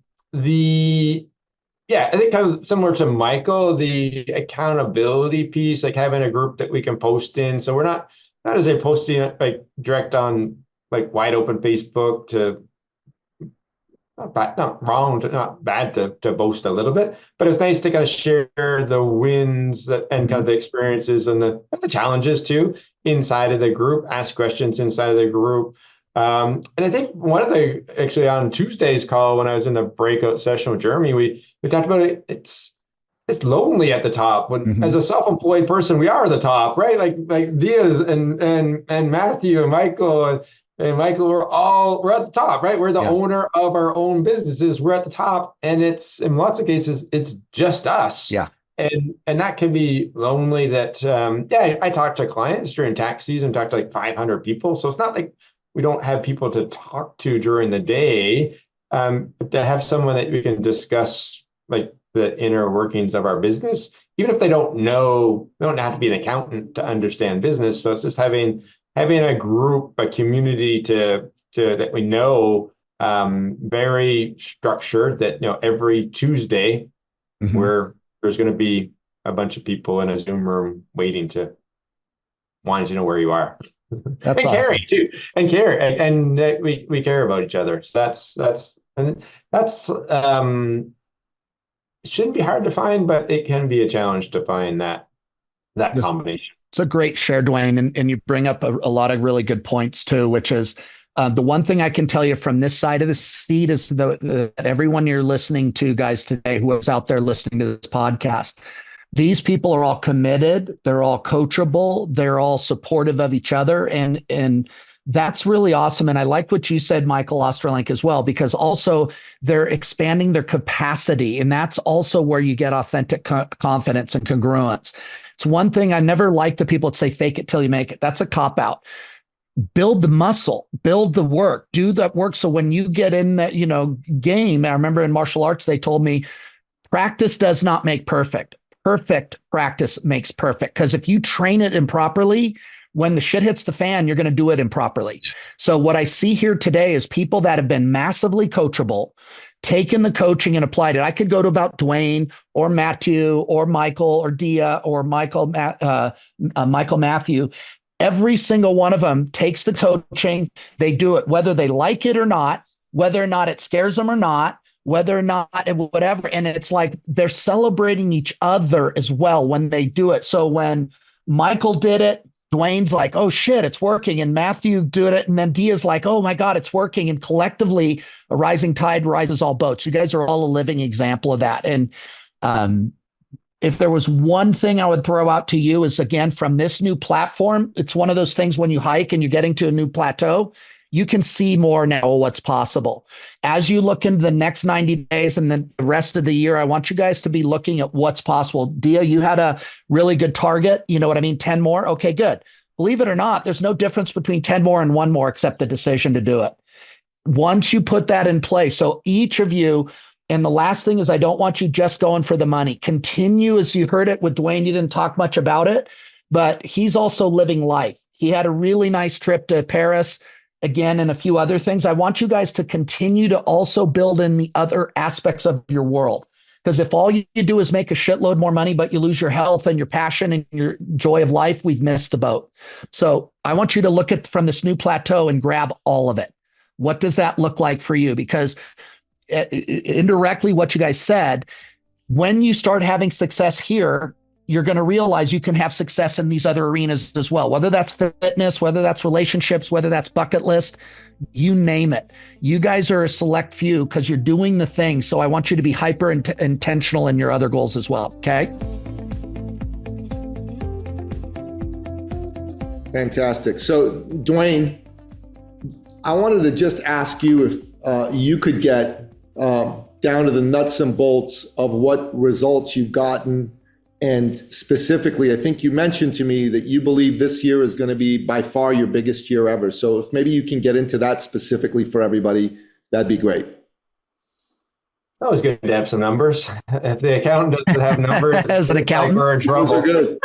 think kind of similar to Michael, the accountability piece, like having a group that we can post in. So we're not as a posting like direct on like wide open Facebook to not bad to boast a little bit, but it's nice to kind of share the wins and kind of the experiences and the challenges too inside of the group, ask questions inside of the group. And I think actually on Tuesday's call, when I was in the breakout session with Jeremy, we talked about it. It's it's lonely at the top. When as a self-employed person, we are the top, right? Like Diaz and Matthew and Michael and Michael, we're at the top, right? We're the owner of our own businesses. We're at the top, and it's in lots of cases it's just us. Yeah. And that can be lonely. That I talk to clients during tax season, talk to like 500 people. So it's not like we don't have people to talk to during the day. But to have someone that we can discuss like the inner workings of our business, even if they don't know, they don't have to be an accountant to understand business. So it's just having a group, a community to that we know, very structured, that every Tuesday where there's going to be a bunch of people in a Zoom room wanting to know where you are. That's and awesome. caring too, and care, and we care about each other. So that's it shouldn't be hard to find, but it can be a challenge to find that combination. It's a great share, Dwayne, and you bring up a lot of really good points too, which is the one thing I can tell you from this side of the seat is that everyone you're listening to, guys, today, who is out there listening to this podcast, these people are all committed. They're all coachable. They're all supportive of each other. And that's really awesome. And I like what you said, Michael Osterlink, as well, because also they're expanding their capacity. And that's also where you get authentic confidence and congruence. It's one thing I never like the people that say, fake it till you make it. That's a cop out. Build the muscle, build the work, do that work. So when you get in that, game, I remember in martial arts, they told me practice does not make perfect. Perfect practice makes perfect. Because if you train it improperly, when the shit hits the fan, you're going to do it improperly. So what I see here today is people that have been massively coachable, taken the coaching and applied it. I could go to about Dwayne or Matthew or Michael or Dia or Michael Matthew. Every single one of them takes the coaching. They do it, whether they like it or not, whether or not it scares them or not, whether or not whatever. And it's like they're celebrating each other as well when they do it. So when Michael did it, Dwayne's like, oh shit, it's working. And Matthew did it. And then Dia's like, oh my God, it's working. And collectively, a rising tide rises all boats. You guys are all a living example of that. And if there was one thing I would throw out to you is, again, from this new platform, it's one of those things when you hike and you're getting to a new plateau, you can see more now what's possible. As you look into the next 90 days and then the rest of the year, I want you guys to be looking at what's possible. Dia, you had a really good target. You know what I mean? 10 more. Okay, good. Believe it or not, there's no difference between 10 more and one more except the decision to do it. Once you put that in place, so each of you, and the last thing is I don't want you just going for the money. Continue, as you heard it with Dwayne, you didn't talk much about it, but he's also living life. He had a really nice trip to Paris, again, and a few other things. I want you guys to continue to also build in the other aspects of your world. Because if all you do is make a shitload more money, but you lose your health and your passion and your joy of life, we've missed the boat. So I want you to look at from this new plateau and grab all of it. What does that look like for you? Because indirectly, what you guys said, when you start having success here, you're going to realize you can have success in these other arenas as well, whether that's fitness, whether that's relationships, whether that's bucket list, you name it. You guys are a select few because you're doing the thing. So I want you to be hyper intentional in your other goals as well. Okay. Fantastic. So Dwayne, I wanted to just ask you if you could get down to the nuts and bolts of what results you've gotten. And specifically, I think you mentioned to me that you believe this year is going to be by far your biggest year ever. So if maybe you can get into that specifically for everybody, that'd be great. It's always good to have some numbers. If the accountant doesn't have numbers, as an accountant, we're in trouble. Those are good.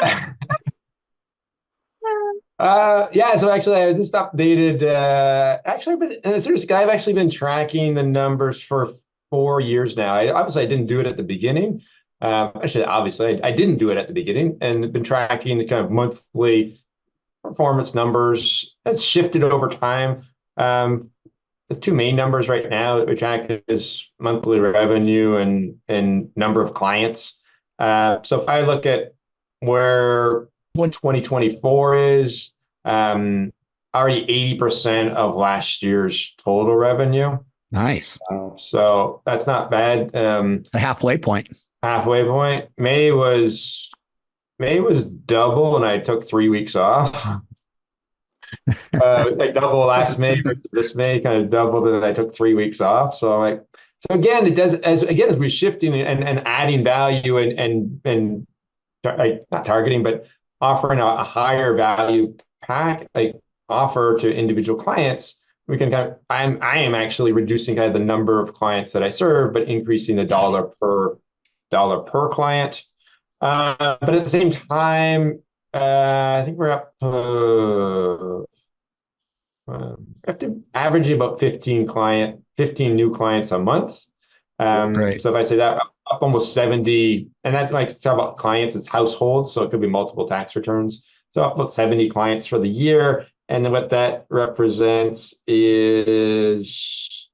So actually I just updated, I've actually been tracking the numbers for 4 years now. Obviously I didn't do it at the beginning. Obviously I didn't do it at the beginning, and been tracking the kind of monthly performance numbers. It's shifted over time. The two main numbers right now that we track is monthly revenue and number of clients. So if I look at where 2024 is, already 80% of last year's total revenue. Nice. So that's not bad. The halfway point. halfway point. May was double, and I took 3 weeks off. Like double last May versus this May, kind of doubled, and I took 3 weeks off. So so again, it does as we're shifting and adding value and like not targeting, but offering a higher value pack like offer to individual clients. We can I am actually reducing kind of the number of clients that I serve, but increasing the dollar per client. But at the same time, I think we're up have to average about 15 new clients a month. Great. So if I say that, up almost 70, and that's like talk about clients, it's households, so it could be multiple tax returns. So up about 70 clients for the year. And then what that represents is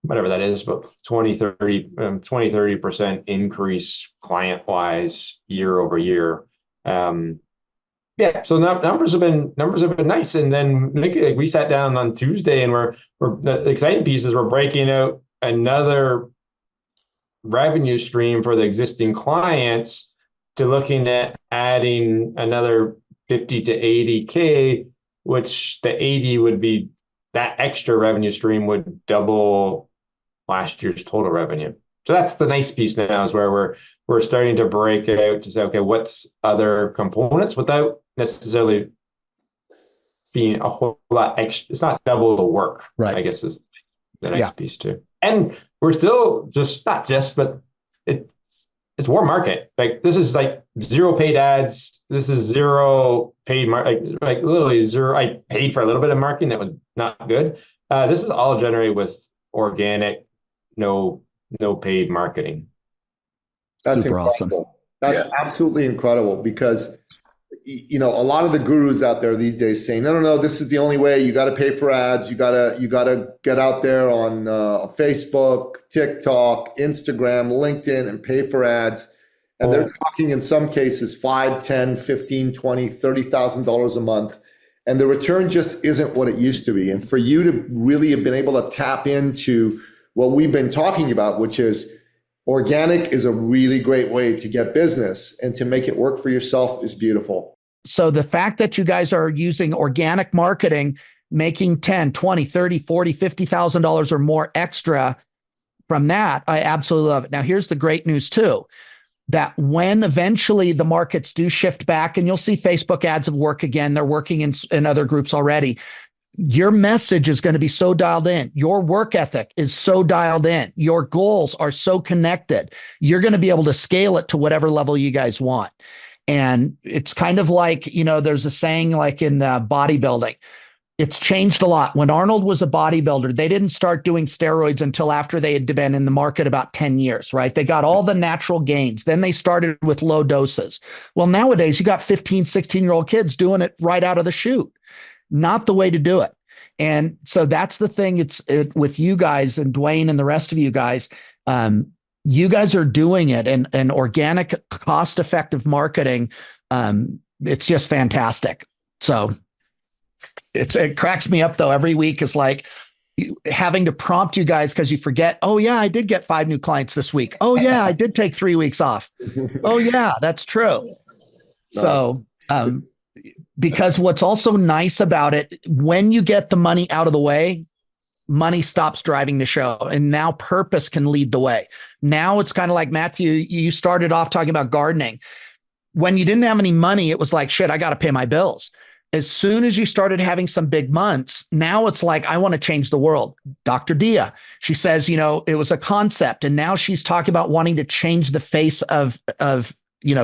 whatever that is, about 30% increase client-wise year over year. Yeah, so numbers have been nice. And then we sat down on Tuesday, and we're the exciting piece is we're breaking out another revenue stream for the existing clients to looking at adding another 50 to 80K, which the 80 would be that extra revenue stream would double last year's total revenue. So that's the nice piece now, is where we're starting to break out to say, okay, what's other components without necessarily being a whole lot extra. It's not double the work, right? I guess is the nice piece too. And we're still but it's war market. Like this is like zero paid ads. This is zero paid like literally zero. I paid for a little bit of marketing that was not good. This is all generated with organic, no paid marketing. That's super incredible. Awesome. That's absolutely incredible, because a lot of the gurus out there these days saying, no, this is the only way. You got to pay for ads. You gotta get out there on Facebook, TikTok, Instagram, LinkedIn, and pay for ads. And they're talking in some cases $5, $10, $15, $20, $30,000 a month. And the return just isn't what it used to be. And for you to really have been able to tap into what we've been talking about, which is organic is a really great way to get business, and to make it work for yourself is beautiful. So the fact that you guys are using organic marketing, making 10, 20, 30, 40, $50,000 or more extra from that, I absolutely love it. Now, here's the great news too, that when eventually the markets do shift back, and you'll see Facebook ads work again, they're working in other groups already. Your message is going to be so dialed in. Your work ethic is so dialed in. Your goals are so connected. You're going to be able to scale it to whatever level you guys want. And it's kind of like, there's a saying like in bodybuilding, it's changed a lot. When Arnold was a bodybuilder, they didn't start doing steroids until after they had been in the market about 10 years, right? They got all the natural gains. Then they started with low doses. Well, nowadays you got 15, 16-year-old kids doing it right out of the chute. Not the way to do it. And so that's the thing. It's with you guys and Dwayne and the rest of you guys. You guys are doing it, and organic, cost-effective marketing. It's just fantastic. So it cracks me up though. Every week is like having to prompt you guys because you forget. Oh yeah, I did get 5 new clients this week. Oh yeah, I did take 3 weeks off. Oh yeah, that's true. So. Because what's also nice about it, when you get the money out of the way, money stops driving the show, and now purpose can lead the way. Now it's kind of like, Matthew, you started off talking about gardening. When you didn't have any money, it was like, shit, I got to pay my bills. As soon as you started having some big months, now it's like, I want to change the world. Dr. Dia, she says, it was a concept, and now she's talking about wanting to change the face of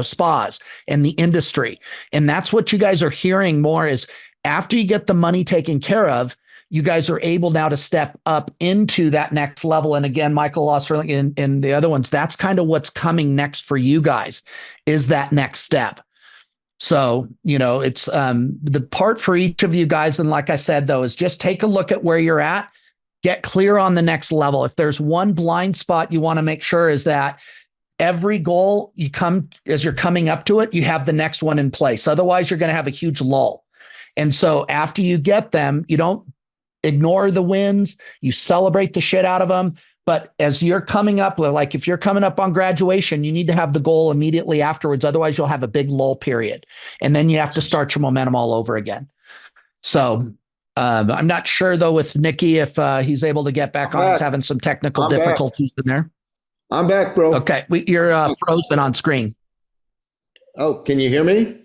spas and the industry. And that's what you guys are hearing more is after you get the money taken care of, you guys are able now to step up into that next level. And again, Michael Osterling and the other ones, that's kind of what's coming next for you guys, is that next step. So, it's the part for each of you guys. And like I said, though, is just take a look at where you're at, get clear on the next level. If there's one blind spot you want to make sure is that every goal as you're coming up to it, you have the next one in place. Otherwise, you're going to have a huge lull. And so after you get them, you don't ignore the wins. You celebrate the shit out of them. But as you're coming up, like if you're coming up on graduation, you need to have the goal immediately afterwards. Otherwise, you'll have a big lull period. And then you have to start your momentum all over again. So I'm not sure, though, with Nicky, if he's able to get back on. He's having some technical difficulties in there. I'm back, bro. Okay. You're frozen on screen. Oh, can you hear me?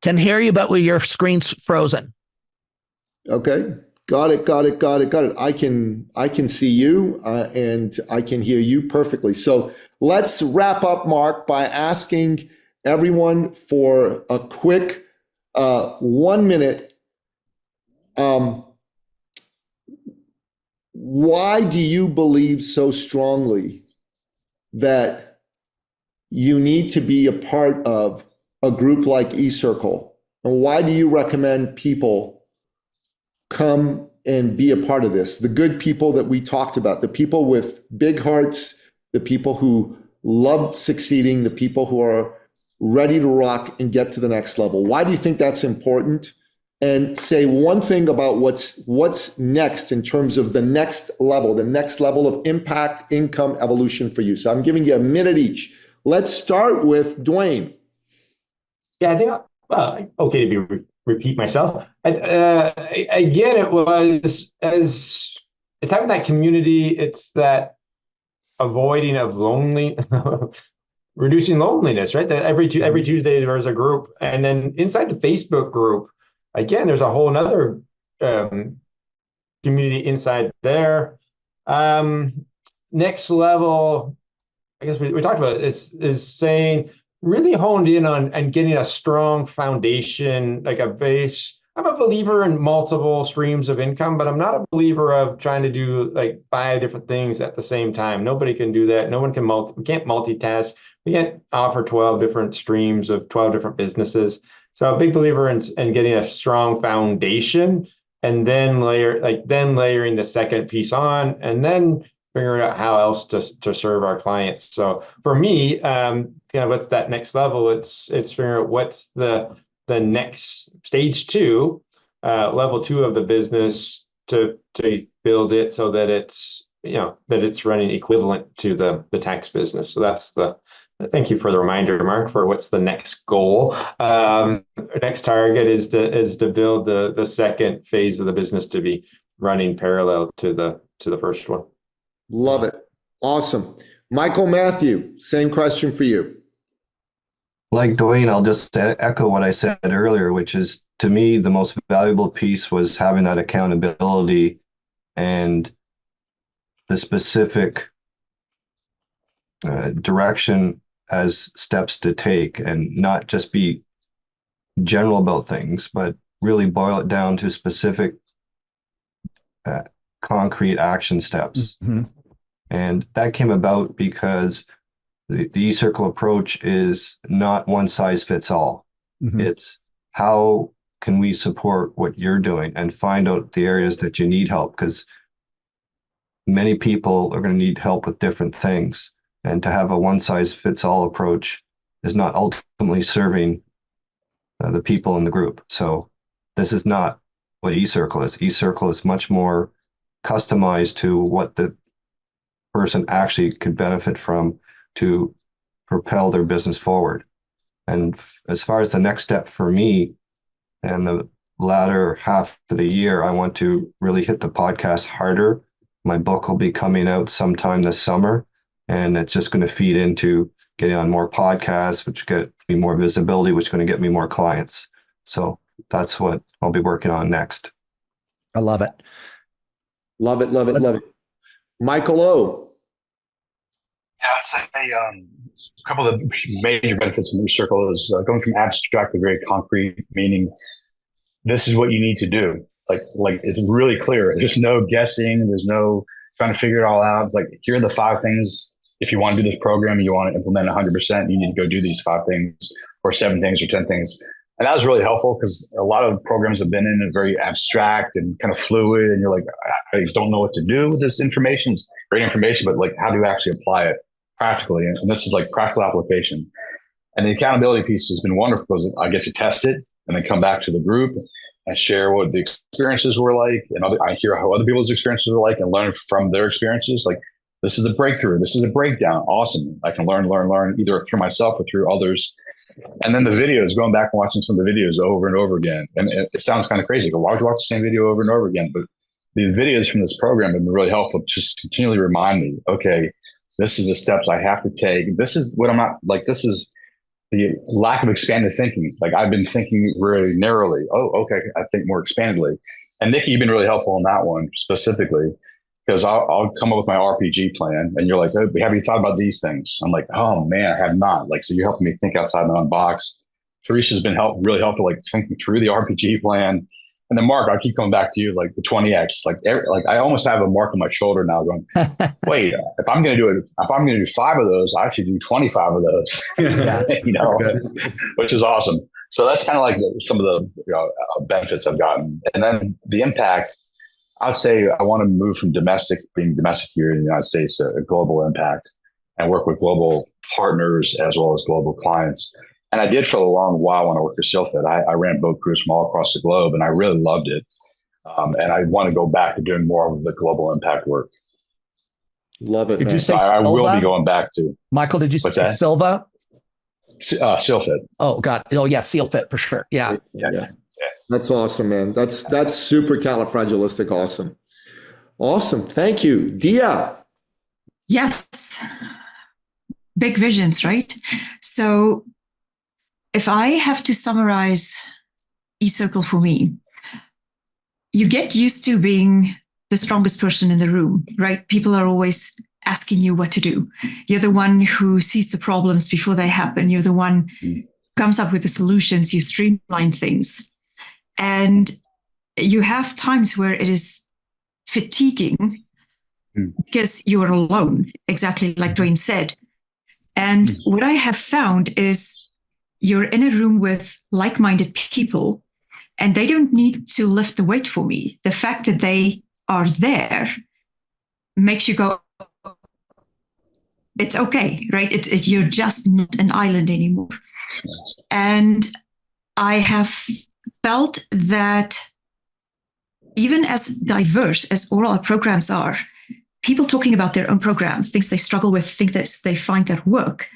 Can hear you, but your screen's frozen. Okay. Got it. I can see you and I can hear you perfectly. So let's wrap up, Mark, by asking everyone for a quick 1 minute. Why do you believe so strongly that you need to be a part of a group like eCircle? And why do you recommend people come and be a part of this? The good people that we talked about, the people with big hearts, the people who love succeeding, the people who are ready to rock and get to the next level. Why do you think that's important? And say one thing about what's next in terms of the next level of impact, income, evolution for you. So I'm giving you a minute each. Let's start with Dwayne. Yeah, I think, okay to repeat myself. Again, it's having that community. It's that avoiding of reducing loneliness, right? That every Tuesday there's a group, and then inside the Facebook group, again, there's a whole another community inside there. Next level, I guess we talked about is saying, really honed in on and getting a strong foundation, like a base. I'm a believer in multiple streams of income, but I'm not a believer of trying to do like 5 different things at the same time. Nobody can do that. No one can we can't multitask. We can't offer 12 different streams of 12 different businesses. So a big believer in getting a strong foundation, and then layering the second piece on, and then figuring out how else to serve our clients. So for me, what's that next level? It's figuring out what's the next stage 2, level 2 of the business to build it so that it's running equivalent to the tax business. So thank you for the reminder, Mark, for what's the next goal. Next target is to build the second phase of the business to be running parallel to the first one. Love it. Awesome. Michael Matthew, same question for you. Like Dwayne, I'll just echo what I said earlier, which is, to me, the most valuable piece was having that accountability and the specific direction as steps to take, and not just be general about things, but really boil it down to specific concrete action steps. Mm-hmm. And that came about because the eCircle approach is not one size fits all. Mm-hmm. It's how can we support what you're doing and find out the areas that you need help, because many people are going to need help with different things. And to have a one size fits all approach is not ultimately serving the people in the group. So this is not what eCircle is. eCircle is much more customized to what the person actually could benefit from to propel their business forward. And as far as the next step for me and the latter half of the year, I want to really hit the podcast harder. My book will be coming out sometime this summer, and it's just going to feed into getting on more podcasts, which get me more visibility, which is going to get me more clients. So that's what I'll be working on next. I love it. Love it, love it, love it. Michael O. Yeah, I'd say a couple of the major benefits of eCircle is going from abstract to very concrete, meaning this is what you need to do. Like it's really clear. There's no guessing. There's no trying to figure it all out. It's like, here are the 5 things. If you want to do this program, you want to implement 100%, you need to go do these 5 things or 7 things or 10 things. And that was really helpful because a lot of programs have been in a very abstract and kind of fluid. And you're like, I don't know what to do with this information. It's great information, but like, how do you actually apply it practically? And this is like practical application. And the accountability piece has been wonderful because I get to test it and then come back to the group and share what the experiences were like, and I hear how other people's experiences are like, and learn from their experiences. Like, this is a breakthrough, this is a breakdown. Awesome! I can learn either through myself or through others. And then the videos, going back and watching some of the videos over and over again. And it sounds kind of crazy. Why would you watch the same video over and over again? But the videos from this program have been really helpful. Just continually remind me, okay, this is the steps I have to take. This is what I'm not like. This is the lack of expanded thinking. Like, I've been thinking really narrowly. Oh, okay, I think more expandedly. And Nikki, you've been really helpful on that one specifically, because I'll come up with my RPG plan, and you're like, oh, have you thought about these things? I'm like, oh man, I have not. Like, so you're helping me think outside my own box. Teresa's been really helpful, like thinking through the RPG plan. And then Mark, I'll keep coming back to you, like the 20X. Like I almost have a mark on my shoulder now, going, wait, if I'm going to do 5 of those, I actually do 25 of those. Which is awesome. So that's kind of like some of the benefits I've gotten. And then the impact, I would say I want to move from being domestic here in the United States to a global impact, and work with global partners as well as global clients. And I did for a long while when I worked for SealFit. I ran boat crews from all across the globe, and I really loved it. And I want to go back to doing more of the global impact work. Love it. Did man. you say I will Silva? be going back to. Michael, did you say Silva? SealFit. Oh, God. Oh, yeah. SealFit for sure. Yeah. That's awesome, man. That's super califragilistic. Awesome. Awesome. Thank you. Dia. Yes. Big visions, right? So if I have to summarize eCircle for me, you get used to being the strongest person in the room, right? People are always asking you what to do. You're the one who sees the problems before they happen. You're the one who comes up with the solutions. You streamline things. And you have times where it is fatiguing because you are alone, exactly like Dwayne said. And what I have found is you're in a room with like-minded people, and they don't need to lift the weight for me. The fact that they are there makes you go, it's okay, right? You're just not an island anymore. And I have felt that even as diverse as all our programs are, people talking about their own program, things they struggle with, things that they find that work,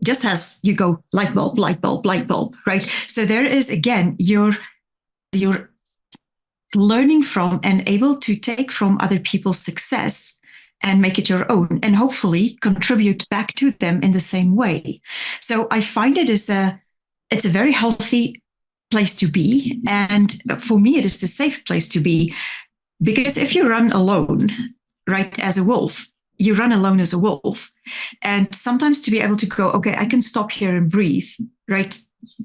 just as you go light bulb, light bulb, light bulb, right? So there is, again, you're learning from and able to take from other people's success and make it your own, and hopefully contribute back to them in the same way. So I find it's a very healthy place to be. And for me, it is the safe place to be, because if you run alone, right, as a wolf, you run alone as a wolf. And sometimes to be able to go, okay, I can stop here and breathe, right,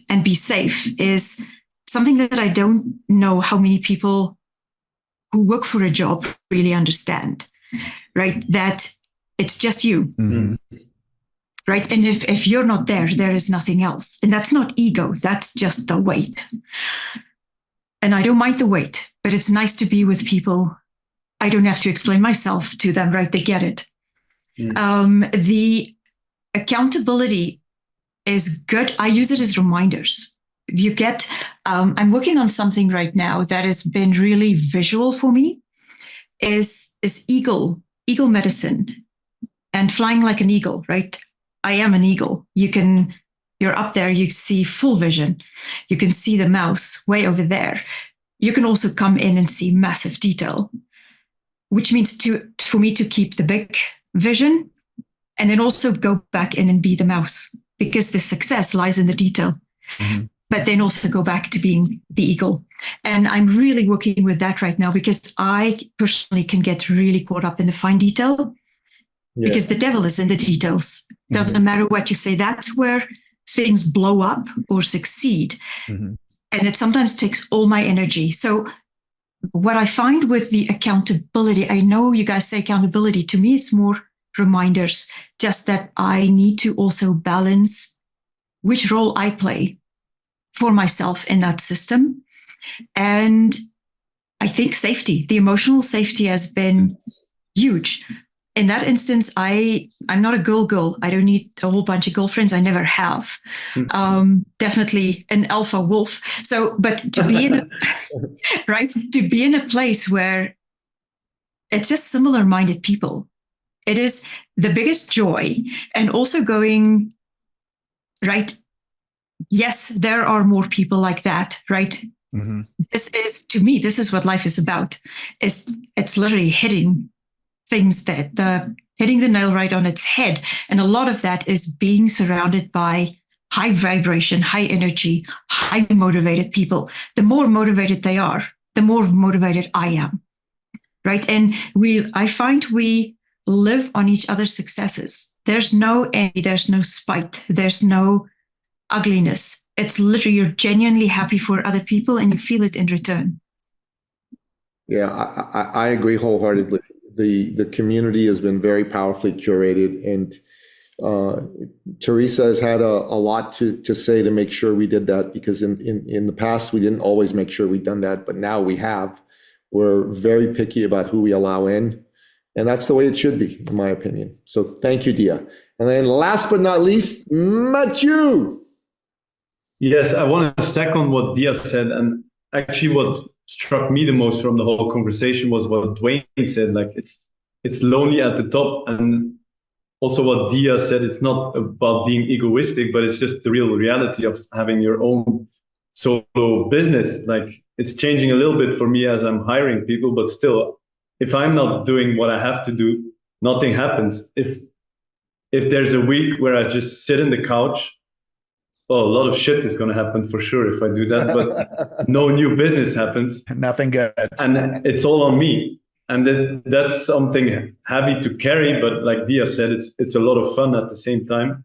and be safe is something that I don't know how many people who work for a job really understand, right? That it's just you, right? And if you're not there, there is nothing else. And that's not ego, that's just the weight. And I don't mind the weight, but it's nice to be with people. I don't have to explain myself to them, right? They get it. The accountability is good. I use it as reminders. You get, I'm working on something right now that has been really visual for me, is eagle medicine and flying like an eagle, right? I am an eagle. You're up there, you see full vision. You can see the mouse way over there. You can also come in and see massive detail, which means for me to keep the big vision and then also go back in and be the mouse, because the success lies in the detail. But then also go back to being the eagle. And I'm really working with that right now, because I personally can get really caught up in the fine detail, because the devil is in the details. Doesn't matter what you say. That's where things blow up or succeed. And it sometimes takes all my energy. So what I find with the accountability, I know you guys say accountability, to me, it's more reminders, just that I need to also balance which role I play for myself in that system. And I think safety, the emotional safety has been huge. in that instance, I'm not a girl. I don't need a whole bunch of girlfriends. I never have. Definitely an alpha wolf. So, but to be in to be in a place where it's just similar-minded people, it is the biggest joy. And also going, right, yes, there are more people like that, right? Mm-hmm. This is what life is about. It's literally hitting things hitting the nail right on its head. And a lot of that is being surrounded by high vibration, high energy, high motivated people. The more motivated they are, the more motivated I am, right? And I find we live on each other's successes. There's no envy, there's no spite, there's no ugliness. It's literally you're genuinely happy for other people and you feel it in return. Yeah, I agree wholeheartedly. The community has been very powerfully curated, and Teresa has had a lot to say to make sure we did that, because in the past we didn't always make sure we'd done that, but now we have. We're very picky about who we allow in, and that's the way it should be, in my opinion. So thank you, Dia. And then last but not least, Mathieu. Yes, I want to stack on what Dia said, and actually what struck me the most from the whole conversation was what Dwayne said. Like it's lonely at the top, and also what Dia said, it's not about being egoistic, but it's just the real reality of having your own solo business. Like it's changing a little bit for me as I'm hiring people, but still, if I'm not doing what I have to do, nothing happens. If there's a week where I just sit in the couch, well, a lot of shit is going to happen for sure if I do that, but no new business happens. Nothing good. And it's all on me. And that's something heavy to carry, but like Dia said, it's a lot of fun at the same time.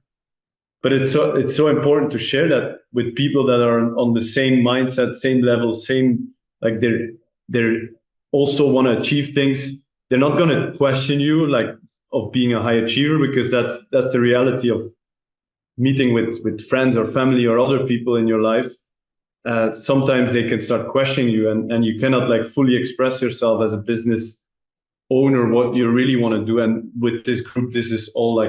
But it's so important to share that with people that are on the same mindset, same level, like they're also want to achieve things. They're not going to question you like of being a high achiever, because that's the reality of meeting with friends or family or other people in your life. Sometimes they can start questioning you, and you cannot like fully express yourself as a business owner what you really want to do. And with this group, this is all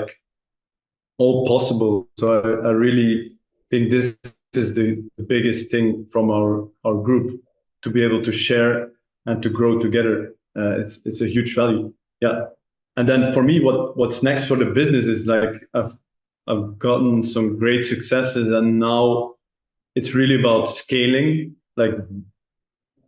possible. So I really think this is the biggest thing from our group, to be able to share and to grow together. It's a huge value. Yeah. And then for me, what's next for the business is like I've gotten some great successes, and now it's really about scaling, like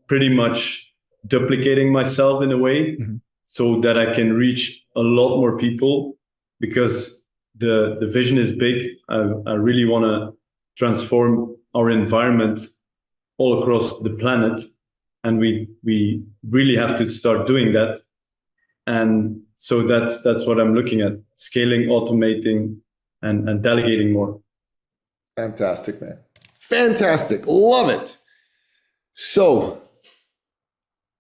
pretty much duplicating myself in a way, mm-hmm. so that I can reach a lot more people, because the vision is big. I really want to transform our environment all across the planet, and we really have to start doing that. And so that's what I'm looking at: scaling, automating, and delegating more. Fantastic, man. Fantastic. Love it. So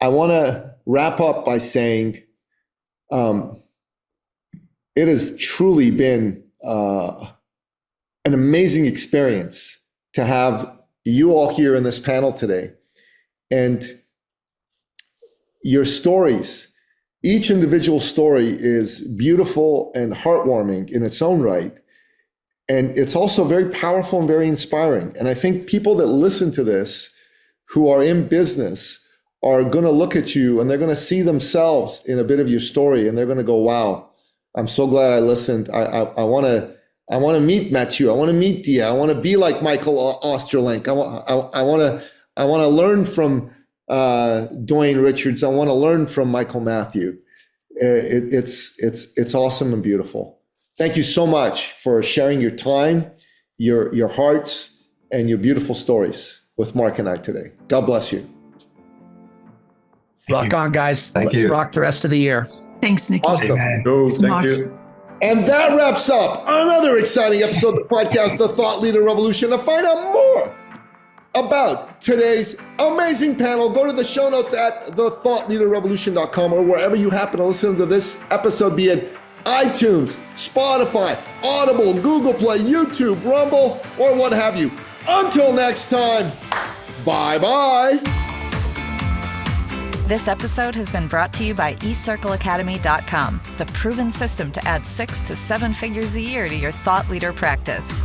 I want to wrap up by saying it has truly been an amazing experience to have you all here in this panel today. And your stories, each individual story is beautiful and heartwarming in its own right. And it's also very powerful and very inspiring. And I think people that listen to this who are in business are going to look at you and they're going to see themselves in a bit of your story, and they're going to go, wow, I'm so glad I listened. I want to meet Mathieu. I want to meet Dia. I want to be like Michael Osterlink. I want to learn from Dwayne Richards. I want to learn from Michael Matthew. It's awesome and beautiful. Thank you so much for sharing your time, your hearts, and your beautiful stories with Mark and I today. God bless you. Rock on, guys. Let's rock the rest of the year. Thanks, Nikki. Awesome. Thank you. And that wraps up another exciting episode of the podcast, The Thought Leader Revolution. To find out more about today's amazing panel, go to the show notes at thethoughtleaderrevolution.com, or wherever you happen to listen to this episode, be it iTunes, Spotify, Audible, Google Play, YouTube, Rumble, or what have you. Until next time, bye-bye. This episode has been brought to you by eCircleacademy.com, the proven system to add 6 to 7 figures a year to your thought leader practice.